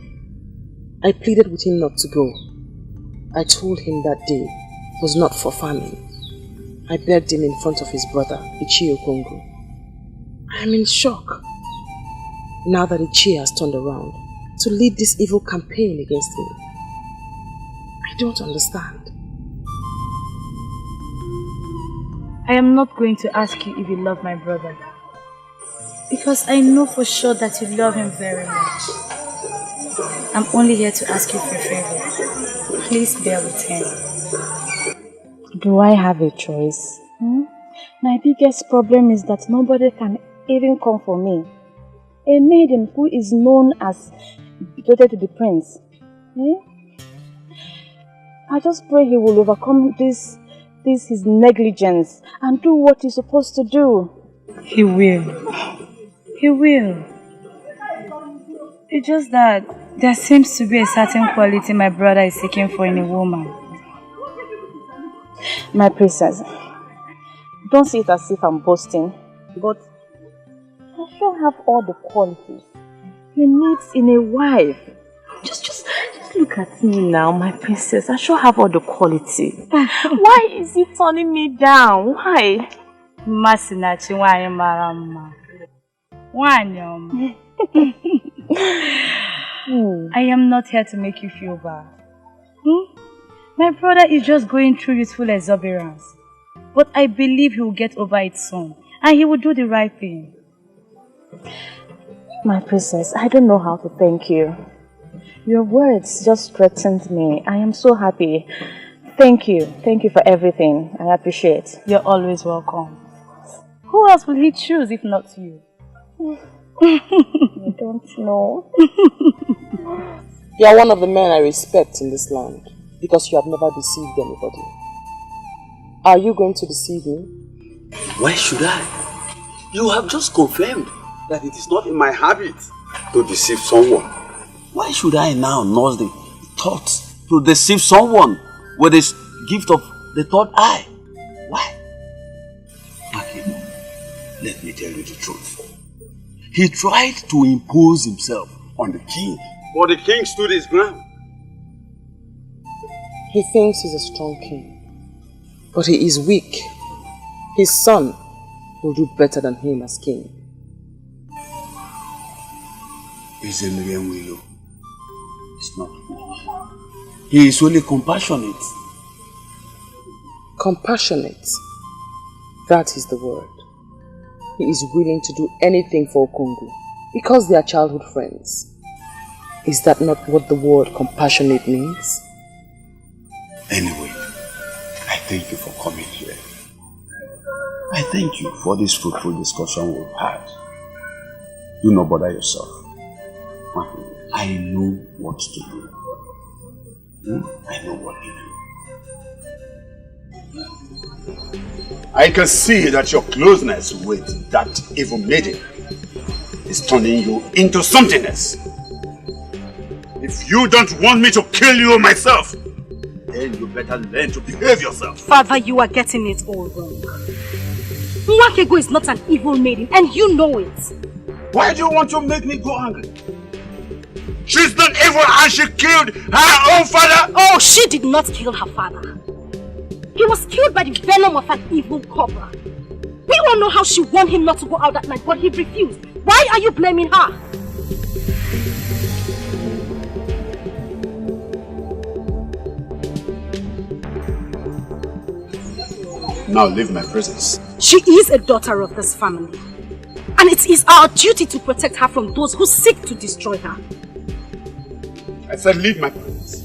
I pleaded with him not to go. I told him that day was not for famine. I begged him in front of his brother, Ichie Okongo. I am in shock now that Ichie has turned around to lead this evil campaign against me. I don't understand. I am not going to ask you if you love my brother, because I know for sure that you love him very much. I'm only here to ask you for a favor. Please bear with him. Do I have a choice? My biggest problem is that nobody can even come for me. A maiden who is known as devoted to the prince. I just pray he will overcome this his negligence and do what he's supposed to do. He will. He will. It's just that there seems to be a certain quality my brother is seeking for in a woman. My princess, don't see it as if I'm boasting, but I sure have all the qualities he needs in a wife. Just look at me now, my princess. I sure have all the quality. Why is he turning me down? Why? Masinachi wanye marama. Wanyom. I am not here to make you feel bad. My brother is just going through youthful exuberance. But I believe he will get over it soon. And he will do the right thing. My princess, I don't know how to thank you. Your words just strengthened me. I am so happy. Thank you. Thank you for everything. I appreciate. You're always welcome. Who else will he choose if not you? I don't know. You are one of the men I respect in this land because you have never deceived anybody. Are you going to deceive me? Why should I? You have just confirmed that it is not in my habit to deceive someone. Why should I now nurse the thought to deceive someone with this gift of the third eye? Why? Okay, let me tell you the truth. He tried to impose himself on the king, but the king stood his ground. He thinks he's a strong king, but he is weak. His son will do better than him as king. Willow is not weak. He is only compassionate. Compassionate. That is the word. He is willing to do anything for Okongo because they are childhood friends. Is that not what the word compassionate means? Anyway, I thank you for coming here. I thank you for this fruitful discussion we've had. Do not bother yourself. I know what to do. I know what to do. I can see that your closeness with that evil maiden is turning you into something else. If you don't want me to kill you myself, then you better learn to behave yourself. Father, you are getting it all wrong. Nwakaego is not an evil maiden, and you know it. Why do you want to make me go angry? She's not evil and she killed her own father? Oh, she did not kill her father. He was killed by the venom of an evil cobra. We all know how she warned him not to go out that night, but he refused. Why are you blaming her? Now leave my presence. She is a daughter of this family. And it is our duty to protect her from those who seek to destroy her. I said leave my presence.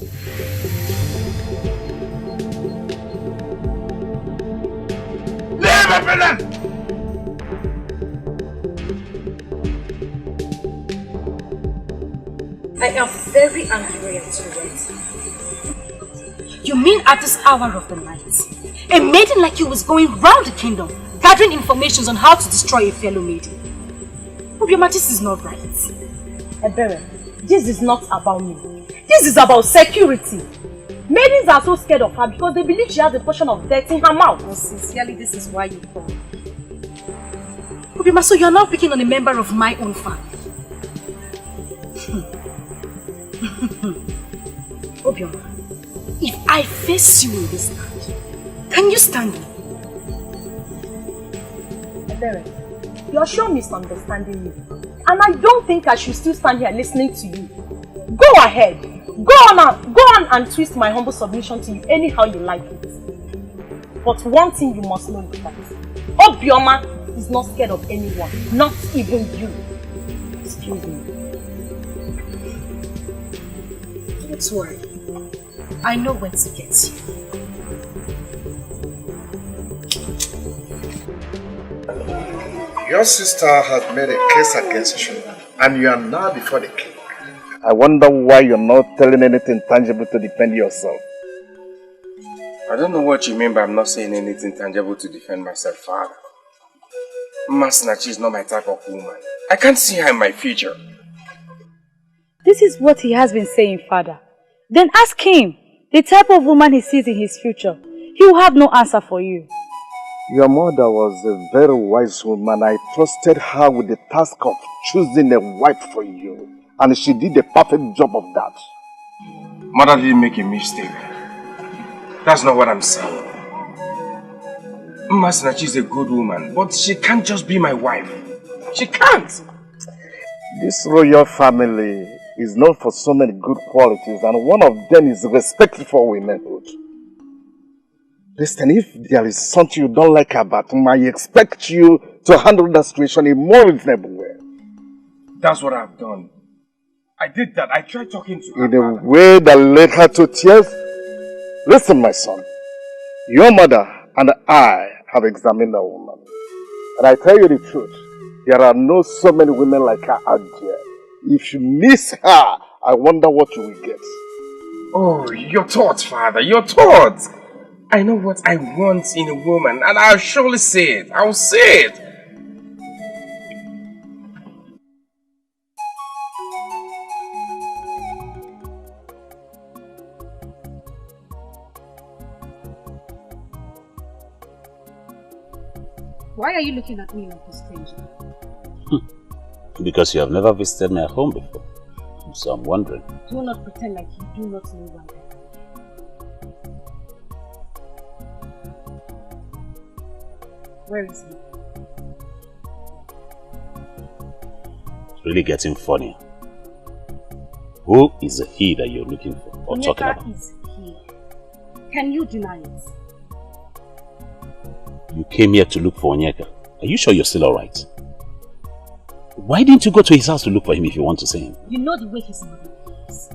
Leave my presence! I am very angry at you, right? You mean at this hour of the night, a maiden like you was going round the kingdom, gathering information on how to destroy a fellow maiden? Obioma, this is not right. Ebere, this is not about me. This is about security. Maidens are so scared of her because they believe she has a portion of death in her mouth. Oh, sincerely, this is why you call. Obioma, so you are now picking on a member of my own family. Obioma, if I face you in this land, can you stand me? Ebere, you're sure misunderstanding me. And I don't think I should still stand here listening to you. Go ahead. Go on and twist my humble submission to you anyhow you like it. But one thing you must know is that Obioma is not scared of anyone, not even you. Excuse me. Don't worry. I know where to get you. Your sister has made a case against you, and you are now before the king. I wonder why you're not telling anything tangible to defend yourself. I don't know what you mean by I'm not saying anything tangible to defend myself, Father. Masinachi is not my type of woman. I can't see her in my future. This is what he has been saying, Father. Then ask him the type of woman he sees in his future. He will have no answer for you. Your mother was a very wise woman. I trusted her with the task of choosing a wife for you. And she did a perfect job of that. Mother didn't make a mistake. That's not what I'm saying. Masinachi is a good woman, but she can't just be my wife. She can't. This royal family is known for so many good qualities, and one of them is respect for womanhood. Listen, if there is something you don't like about him, I expect you to handle that situation in a more reasonable way. That's what I've done. I did that. I tried talking to her. In a way that led her to tears. Listen, my son. Your mother and I have examined the woman. And I tell you the truth. There are not so many women like her out there. If you miss her, I wonder what you will get. Oh, your thoughts, Father. Your thoughts. I know what I want in a woman, and I'll surely say it. I'll say it. Why are you looking at me like a stranger? Because you have never visited my home before. So I'm wondering. Do not pretend like you do not know why. Where is he? It's really getting funny. Who is the he that you're looking for or talking about? Emeka is he. Can you deny it? You came here to look for Onyeka. Are you sure you're still alright? Why didn't you go to his house to look for him if you want to see him? You know the way his mother is.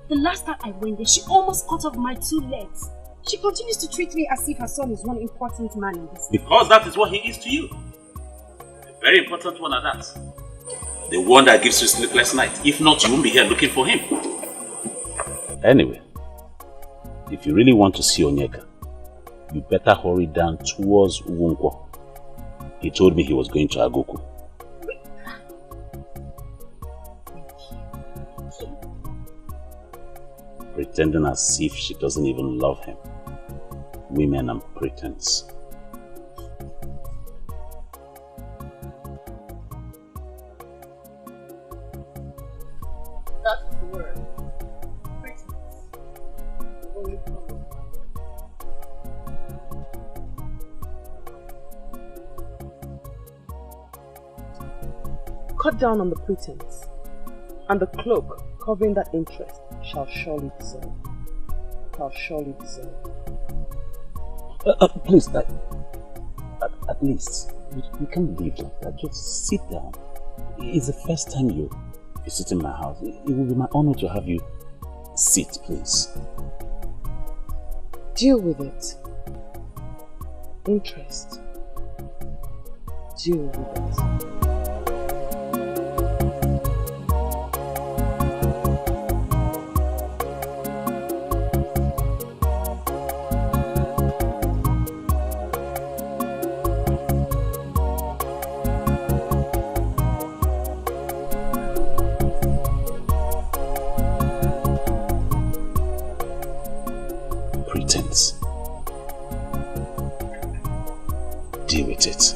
The last time I went there, she almost cut off my 2 legs. She continues to treat me as if her son is one important man in this. Because that is what he is to you. A very important one at that. The one that gives you sleepless night. If not, you won't be here looking for him. Anyway, if you really want to see Onyeka, you better hurry down towards Uwonkwo. He told me he was going to Agoku. Pretending as if she doesn't even love him. Women and pretense. That's the word. Cut down on the pretense, and the cloak covering that interest shall surely dissolve. Please, at least, you can't leave like that. Just sit down. It's the first time you visit in my house. It will be my honor to have you sit, please. Deal with it. Interest. Deal with it. Deal with it.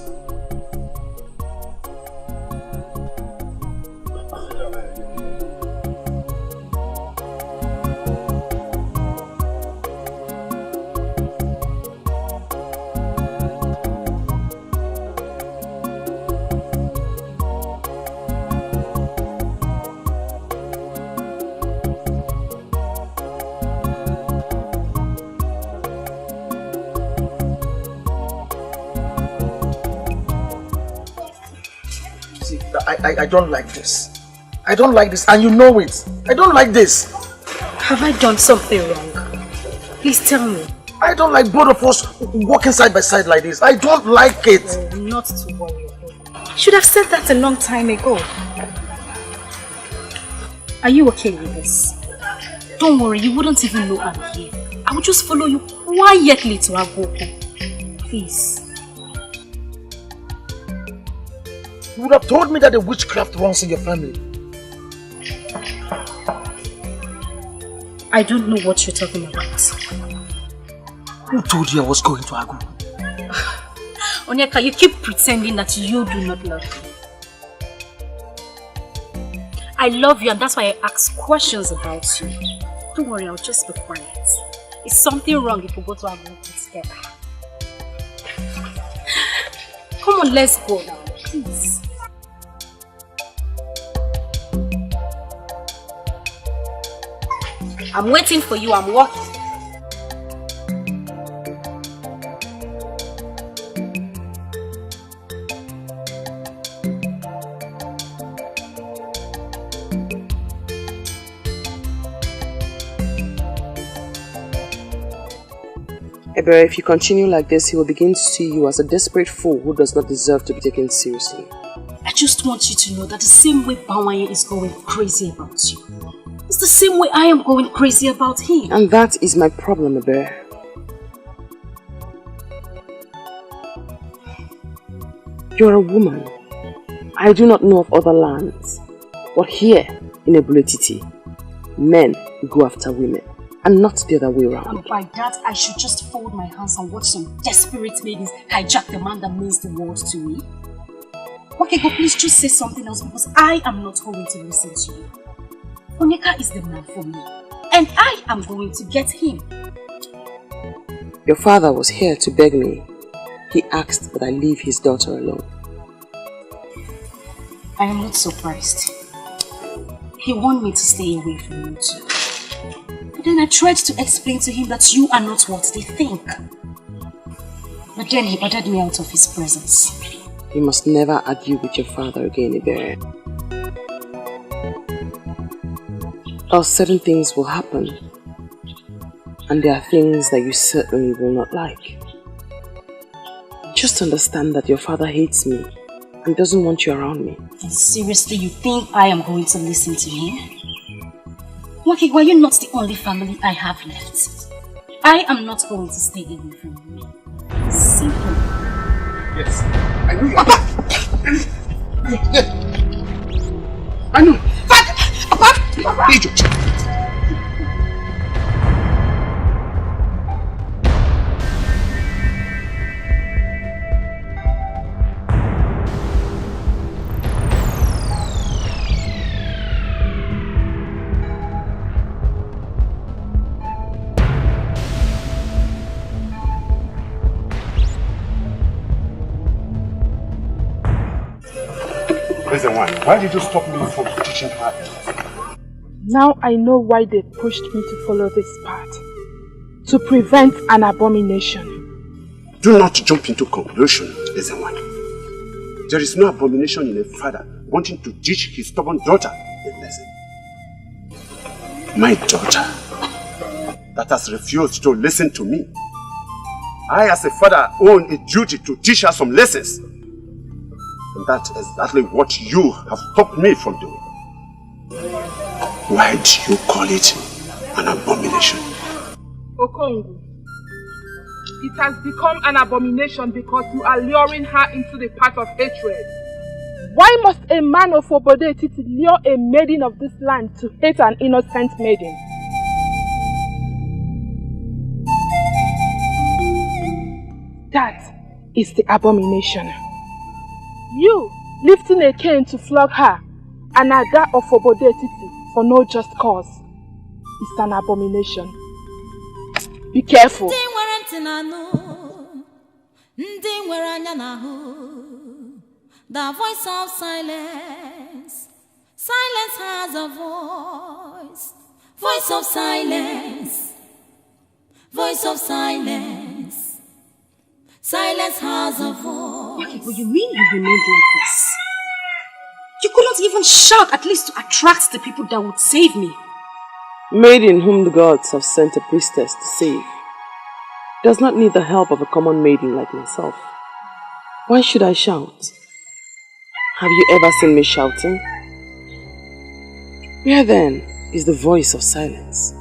I don't like this. I don't like this, and you know it. I don't like this. Have I done something wrong? Please tell me. I don't like both of us walking side by side like this. I don't like it. Oh, not to worry. I should have said that a long time ago. Are you okay with this? Don't worry, you wouldn't even know I'm here. I would just follow you quietly to Agoku. Please. You would have told me that the witchcraft runs in your family. I don't know what you're talking about. Who told you I was going to Agu? Onyeka, you keep pretending that you do not love me. I love you, and that's why I ask questions about you. Don't worry, I'll just be quiet. Is something wrong if we go to Agu together? Come on, let's go now, please. I'm waiting for you, I'm walking. Ebere, if you continue like this, he will begin to see you as a desperate fool who does not deserve to be taken seriously. I just want you to know that the same way Bawaye is going crazy about you, it's the same way I am going crazy about him. And that is my problem, Ebere. You're a woman. I do not know of other lands. But here, in Ebulititi, men go after women, and not the other way around. And by that, I should just fold my hands and watch some desperate maidens hijack the man that means the world to me? Okay, go, please just say something else, because I am not going to listen to you. Onyeka is the man for me, and I am going to get him. Your father was here to beg me. He asked that I leave his daughter alone. I am not surprised. He wanted me to stay away from you too. But then I tried to explain to him that you are not what they think. But then he ordered me out of his presence. You must never argue with your father again, Ibere. Else certain things will happen. And there are things that you certainly will not like. Just understand that your father hates me and doesn't want you around me. And seriously, you think I am going to listen to him? Nwakaego, are you not the only family I have left? I am not going to stay away from you. Simple. Yes. I know you are. I know. Papa! Egypt. Why did you stop me from teaching her? Now I know why they pushed me to follow this path. To prevent an abomination. Do not jump into conclusion, Ezenwan. There is no abomination in a father wanting to teach his stubborn daughter a lesson. My daughter, that has refused to listen to me. I as a father own a duty to teach her some lessons. And that's exactly what you have stopped me from doing. Why do you call it an abomination? Okongwu, it has become an abomination because you are luring her into the path of hatred. Why must a man of Obodetiti lure a maiden of this land to hate an innocent maiden? That is the abomination. You lifting a cane to flog her, an Ada of Obodetiti, for no just cause, is an abomination. Be careful. The voice of silence. Silence has a voice. Voice of silence. Voice of silence. Silence has a voice. Okay, but you mean you remained like this? You could not even shout, at least to attract the people that would save me. Maiden whom the gods have sent a priestess to save does not need the help of a common maiden like myself. Why should I shout? Have you ever seen me shouting? Where then is the voice of silence?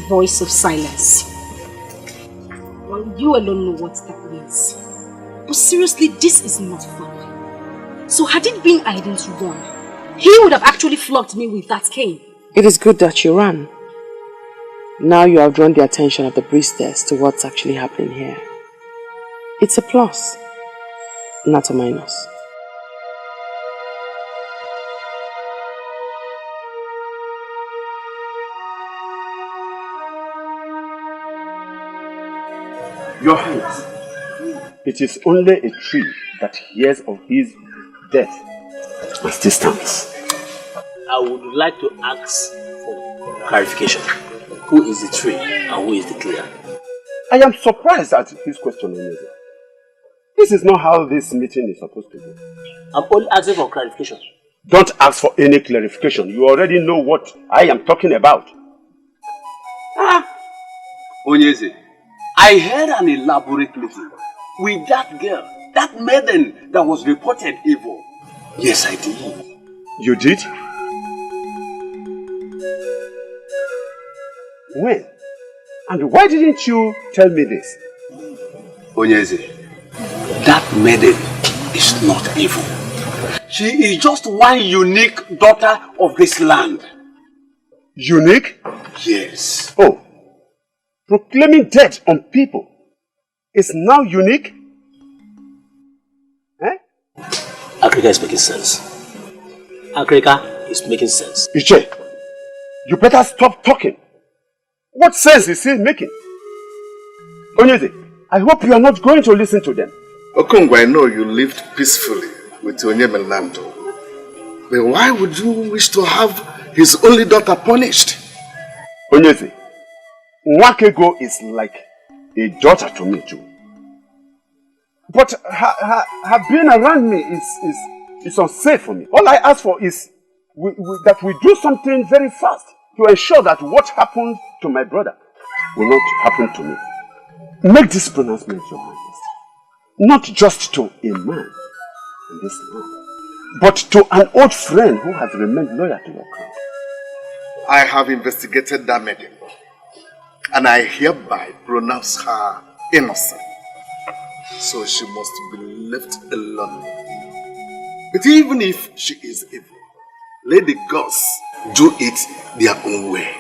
Voice of silence. Well, you alone know what that means. But seriously, this is not fun. So had it been Aiden's run, he would have actually flogged me with that cane. It is good that you ran. Now you have drawn the attention of the priestess to what's actually happening here. It's a plus, not a minus. Your Highness, it is only a tree that hears of his death and still stands. I would like to ask for clarification. Who is the tree and who is the clear? I am surprised at his question, Emeka. This is not how this meeting is supposed to go. I'm only asking for clarification. Don't ask for any clarification. You already know what I am talking about. Onyeze, I heard an elaborate meeting with that girl, that maiden that was reported evil. Yes, I did. You did? When? And why didn't you tell me this? Onyeze, that maiden is not evil. She is just one unique daughter of this land. Unique? Yes. Oh, proclaiming death on people is now unique? Eh? Akrika is making sense. Akrika is making sense. Uche, you better stop talking. What sense is he making? Onyeze, I hope you are not going to listen to them. Okongwu, I know you lived peacefully with Onyemelando. But why would you wish to have his only daughter punished? Onyeze, Nwakaego is like a daughter to me too. But her being around me is unsafe for me. All I ask for is that we do something very fast to ensure that what happened to my brother will not happen to me. Make this pronouncement, Your Highness. Not just to a man in this land, but to an old friend who has remained loyal to your crown. I have investigated that maiden, and I hereby pronounce her innocent. So she must be left alone. But even if she is evil, let the gods do it their own way.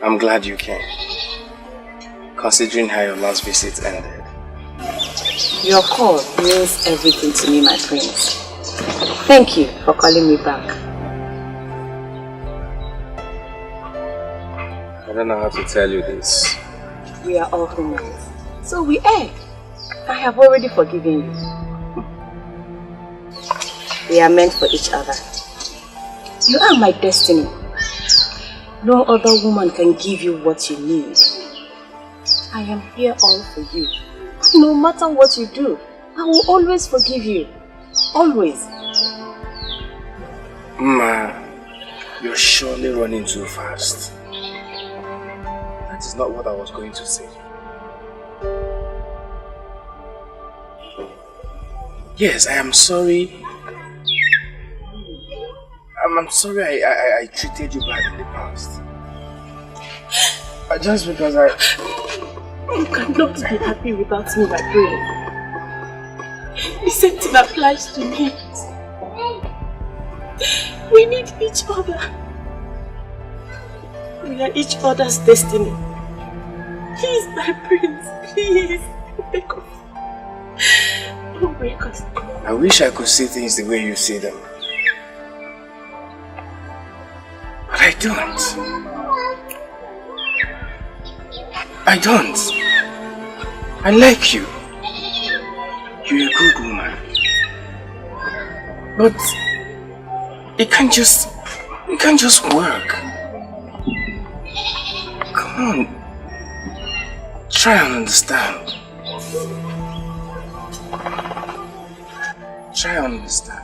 I'm glad you came, considering how your last visit ended. Your call means everything to me, my prince. Thank you for calling me back. I don't know how to tell you this. We are all humans, so we err. I have already forgiven you. We are meant for each other. You are my destiny. No other woman can give you what you need. I am here all for you. No matter what you do, I will always forgive you. Always. Ma, you're surely running too fast. That is not what I was going to say. Yes, I am sorry. I'm sorry I treated you bad in the past. Just because You cannot be happy without me, my prince. The same thing applies to me. We need each other. We are each other's destiny. Please, my prince, please. Don't break us. I wish I could see things the way you see them. But I don't. I don't. I like you. You're a good woman. But it can't just work. Come on. Try and understand. Try and understand.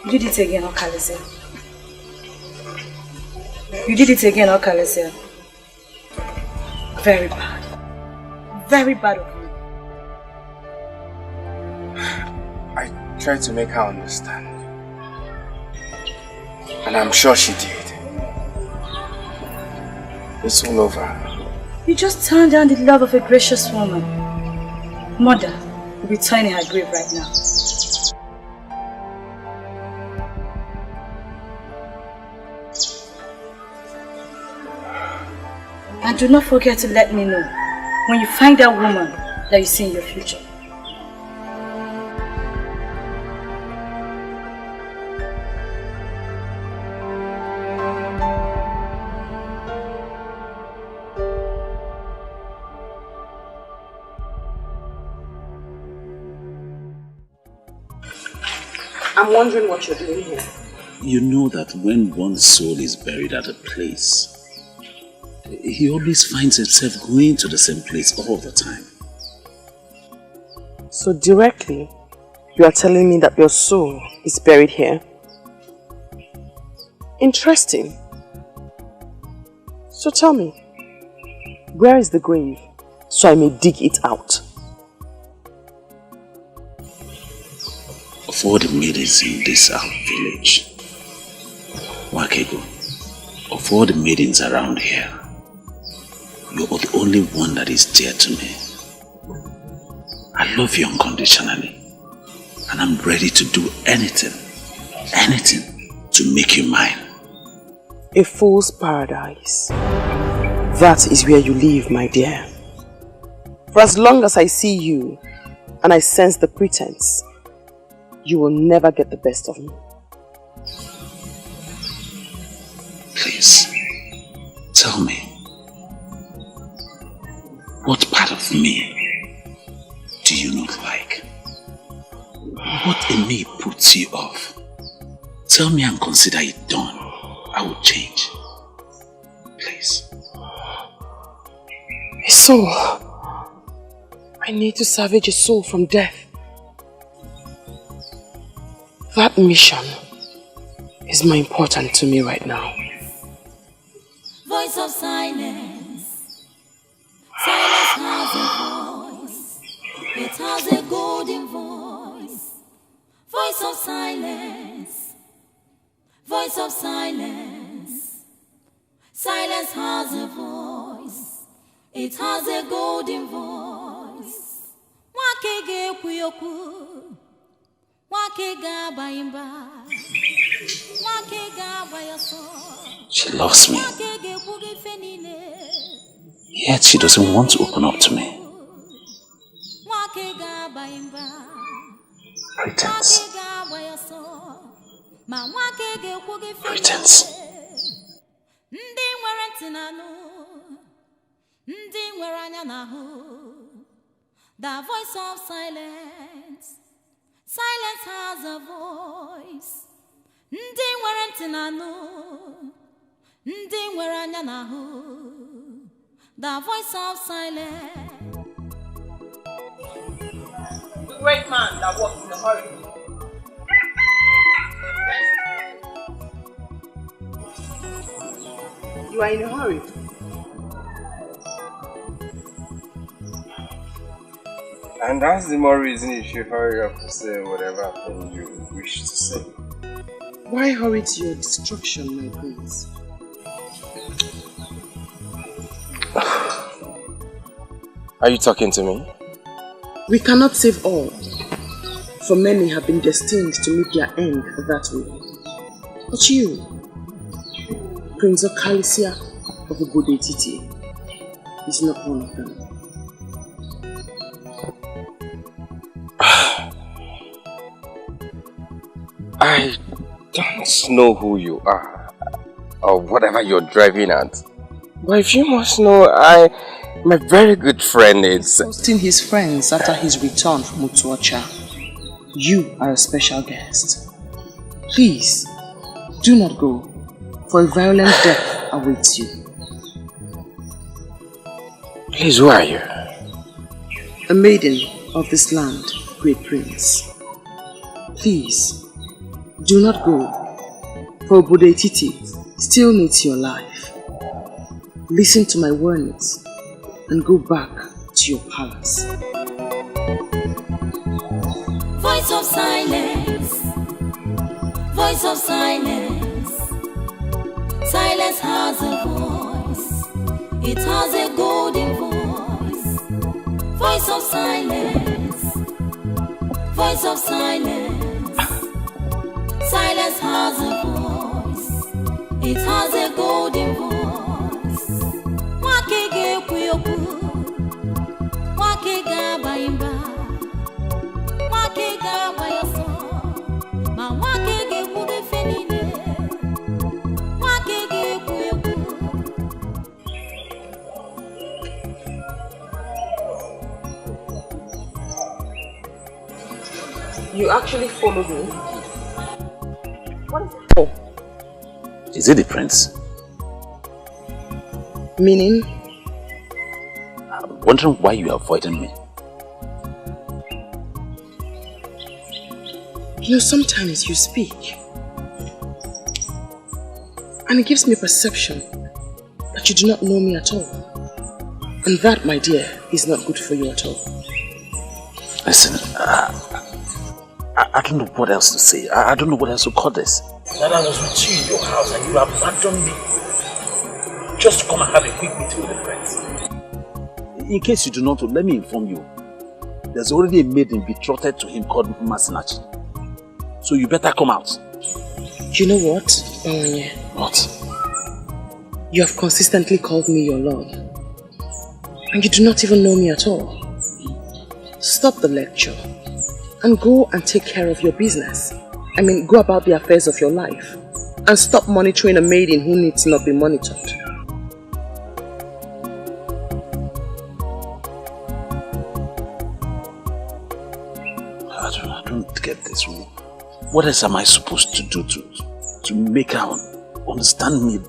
You did it again, Okali. You did it again, Okali. Very bad. Very bad of you. I tried to make her understand. And I'm sure she did. It's all over. You just turned down the love of a gracious woman. Mother will be turning her grave right now. And do not forget to let me know when you find that woman that you see in your future. I'm wondering what you're doing here. You know that when one's soul is buried at a place, he always finds himself going to the same place all the time. So directly, you are telling me that your soul is buried here? Interesting. So tell me, where is the grave so I may dig it out? Of all the maidens in this our village, Nwakaego, of all the maidens around here, you're the only one that is dear to me. I love you unconditionally, and I'm ready to do anything to make you mine. A fool's paradise. That is where you live, my dear. For as long as I see you and I sense the pretense, you will never get the best of me. Please, tell me, what part of me do you not like? What in me puts you off? Tell me and consider it done. I will change. Please. A soul. I need to salvage a soul from death. That mission is more important to me right now. Voice of silence. Silence has a voice. It has a golden voice. Voice of silence. Voice of silence. Silence has a voice. It has a golden voice. Nwakaego ekwu. Nwakaego abayimba. Nwakaego abayoso. She loves me, yet she doesn't want to open up to me. Pretense. Pretense. The voice of silence. Silence has a voice. The voice of silence. The great man that walks in a hurry. You are in a hurry. And that's the more reason you should hurry up to say whatever thing you wish to say. Why hurry to your destruction, my prince? Are you talking to me? We cannot save all, for many have been destined to meet their end that way. But you, Prince Okali of Obodo-Etiti, is not one of them. I don't know who you are, or whatever you're driving at. But if you must know, my very good friend is hosting his friends after his return from Utuacha. You are a special guest. Please, do not go, for a violent death awaits you. Please, who are you? A maiden of this land, great prince. Please, do not go, for Obodo-Etiti still needs your life. Listen to my warnings and go back to your palace. Voice of silence. Voice of silence. Silence has a voice. It has a golden voice. Voice of silence. Voice of silence. Silence has a voice. It has a golden voice. Nwakaego ekwu. Nwakaego abayimba. Nwakaego abayoso. Ma Nwakaego ekwughị ife niile. Nwakaego ekwu. You actually followed me? What is it for? Is it the prince? Meaning? I'm wondering why you are avoiding me. You know, sometimes you speak and it gives me a perception that you do not know me at all. And that, my dear, is not good for you at all. Listen, I don't know what else to say. I don't know what else to call this. That I was with you in your house and you abandoned me just to come and have a quick meeting with the prince. In case you do not know, let me inform you. There's already a maiden betrothed to him called Masinachi. So you better come out. You know what? What? You have consistently called me your love. And you do not even know me at all. stop the lecture and go and take care of your business. I mean, go about the affairs of your life and stop monitoring a maiden who needs not be monitored. I don't get this. What else am I supposed to do to make her understand me?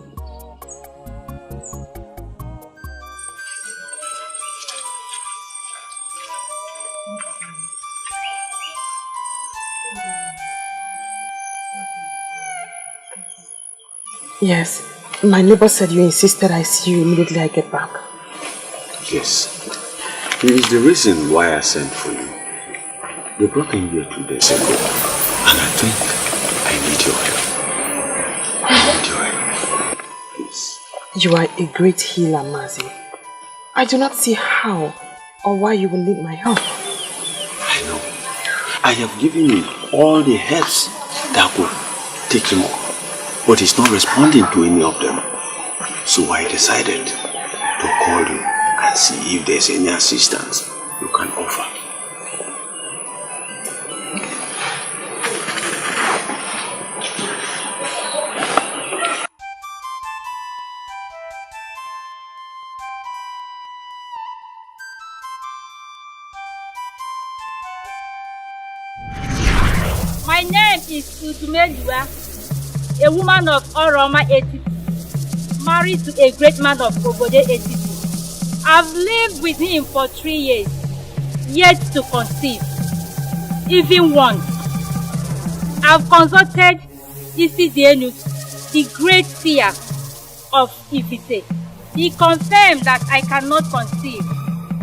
Yes, my neighbor said you insisted I see you immediately I get back. Yes. It is the reason why I sent for you. They brought him here 2 days ago, and I think I need your help. I need your help. Please. You are a great healer, Mazi. I do not see how or why you will need my help. I know. I have given him all the helps that could take him up. But he's not responding to any of them. So I decided to call you and see if there's any assistance you can offer. My name is Igidimgba, a woman of Oroma Etiti, married to a great man of Okojie Etiti. I've lived with him for 3 years, yet to conceive, even once. I've consulted Igidimgba, the great seer of Ifite. He confirmed that I cannot conceive,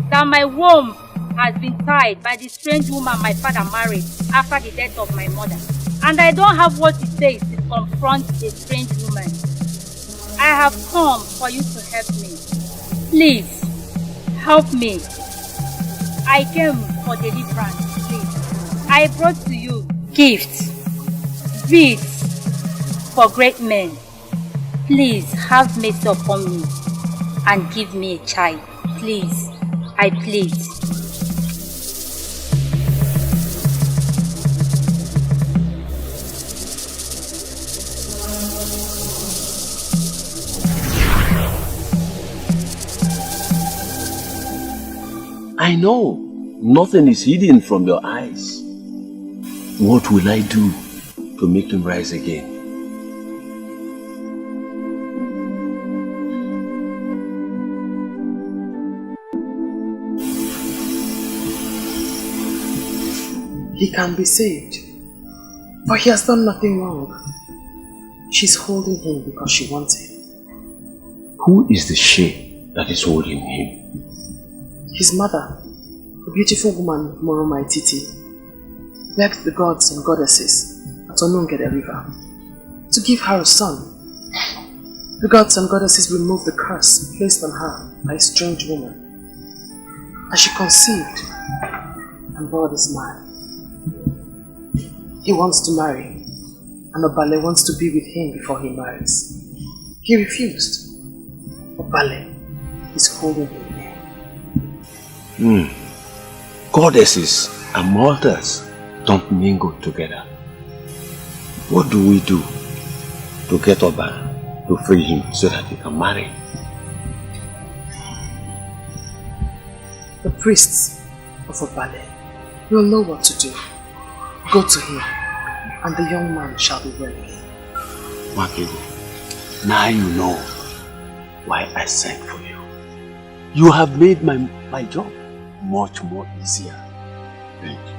that my womb has been tied by the strange woman my father married after the death of my mother. And I don't have what it takes to confront a strange woman. I have come for you to help me. Please, help me. I came for deliverance, please. I brought to you gifts, beads for great men. Please have mercy upon me and give me a child. Please, I plead. I know nothing is hidden from your eyes. What will I do to make him rise again? He can be saved, but he has done nothing wrong. She's holding him because she wants him. Who is the she that is holding him? His mother, a beautiful woman, Moroma Etiti, begged the gods and goddesses at Onungede River to give her a son. The gods and goddesses removed the curse placed on her by a strange woman. As she conceived and bore this man, he wants to marry, and Obale wants to be with him before he marries. He refused. Obale is holding him. Goddesses and mortals don't mingle together. What do we do to get Oba to free him so that he can marry? The priests of Obale will know what to do. Go to him, and the young man shall be ready. Nwakaego, now you know why I sent for you. You have made my job much more easier. Thank you.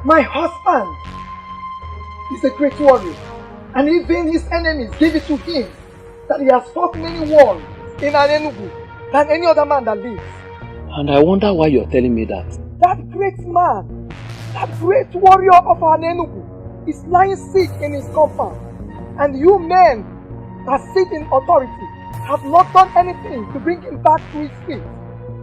My husband is a great warrior, and even his enemies gave it to him that he has fought many wars in Anenugu than any other man that lives. And I wonder why you're telling me that. That great man, that great warrior of Anenugu is lying sick in his compound, and you men that sit in authority have not done anything to bring him back to his feet.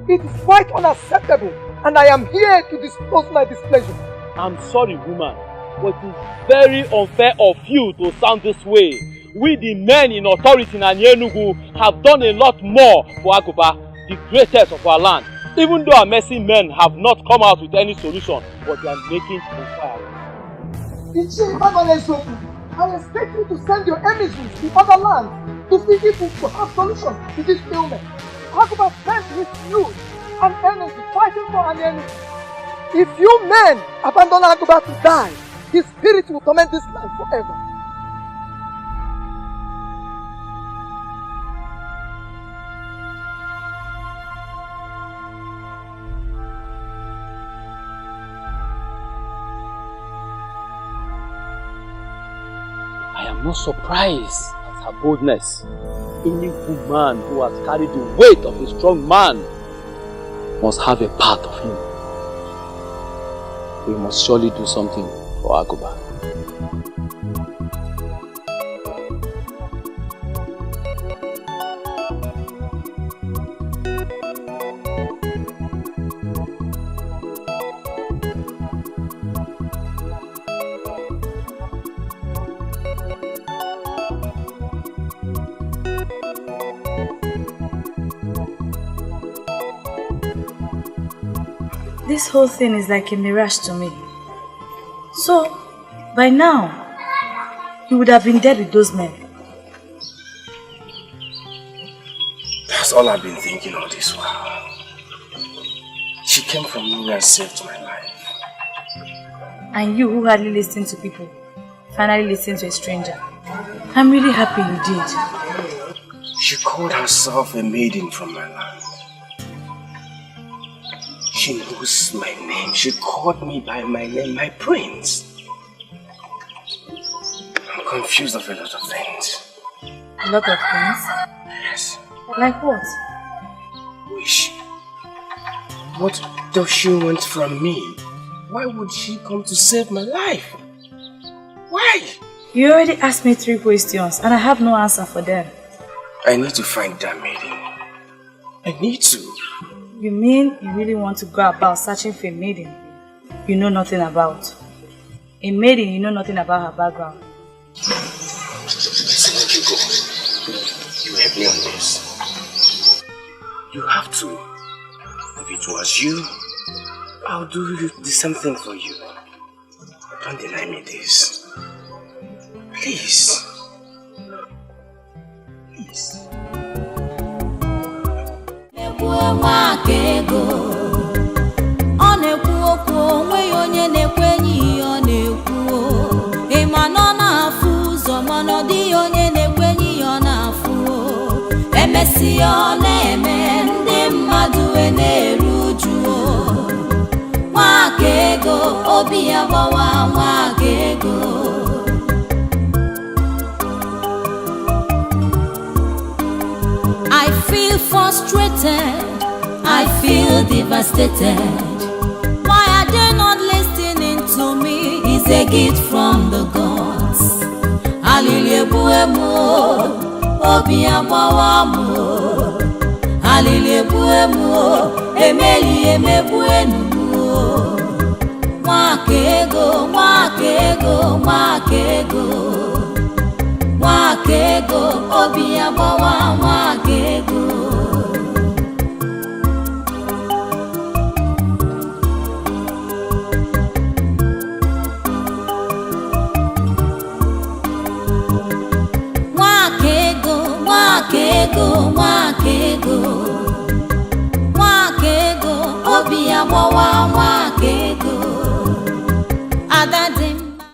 It is quite unacceptable, and I am here to disclose my displeasure. I'm sorry, woman, but it's very unfair of you to sound this way we the men in authority in Enugu have done a lot more for Aguba, the greatest of our land. Even though our mercy men have not come out with any solution, but they are making inquiry. I expect you to send your emissaries to other lands to see if we could have solutions to this ailment. Aguba spent his youth and energy fighting for an enemy. If you men abandon Aguba to die, his spirit will torment this land forever. I am not surprised at her boldness. Any woman who has carried the weight of a strong man must have a part of him. We must surely do something for Aguba. This whole thing is like a mirage to me. So, by now, you would have been dead with those men. That's all I've been thinking all this while. She came from nowhere and saved my life. And you who hardly listen to people, finally listen to a stranger. I'm really happy you did. She called herself a maiden from my land. She knows my name. She called me by my name, my prince. I'm confused of a lot of things. A lot of things? Yes. Like what? Wish. What does she want from me? Why would she come to save my life? Why? You already asked me 3 questions and I have no answer for them. I need to find that maiden. I need to. You mean you really want to go about searching for a maiden you know nothing about? A maiden you know nothing about her background? Listen, let you go. You help me on this. You have to. If it was you, I'll do the same thing for you. Don't deny me this. Please. Please. Nwakaego ọ na-ekwu okwu onwe ya onye na-ekwenye ihe ọ na-ekwu ịma na ọ na-afụ ụzọ mana ọ dịghị onye na-ekwenye ihe ọ na-afụ emesịa ọ na-eme ndị mmadụ na-eru uju Nwakaego obi ya gbawa Nwakaego I feel frustrated, I feel devastated. Why are they not listening to me? It's a gift from the gods. Aliliebuemu, obi agbawamu. Aliliebuemu, emeli emebuenu. Nwakaego, Nwakaego, Nwakaego. Nwakaego, obi agbawa Nwakaego. Nwakaego, Nwakaego, Nwakaego. Nwakaego, obi agbawa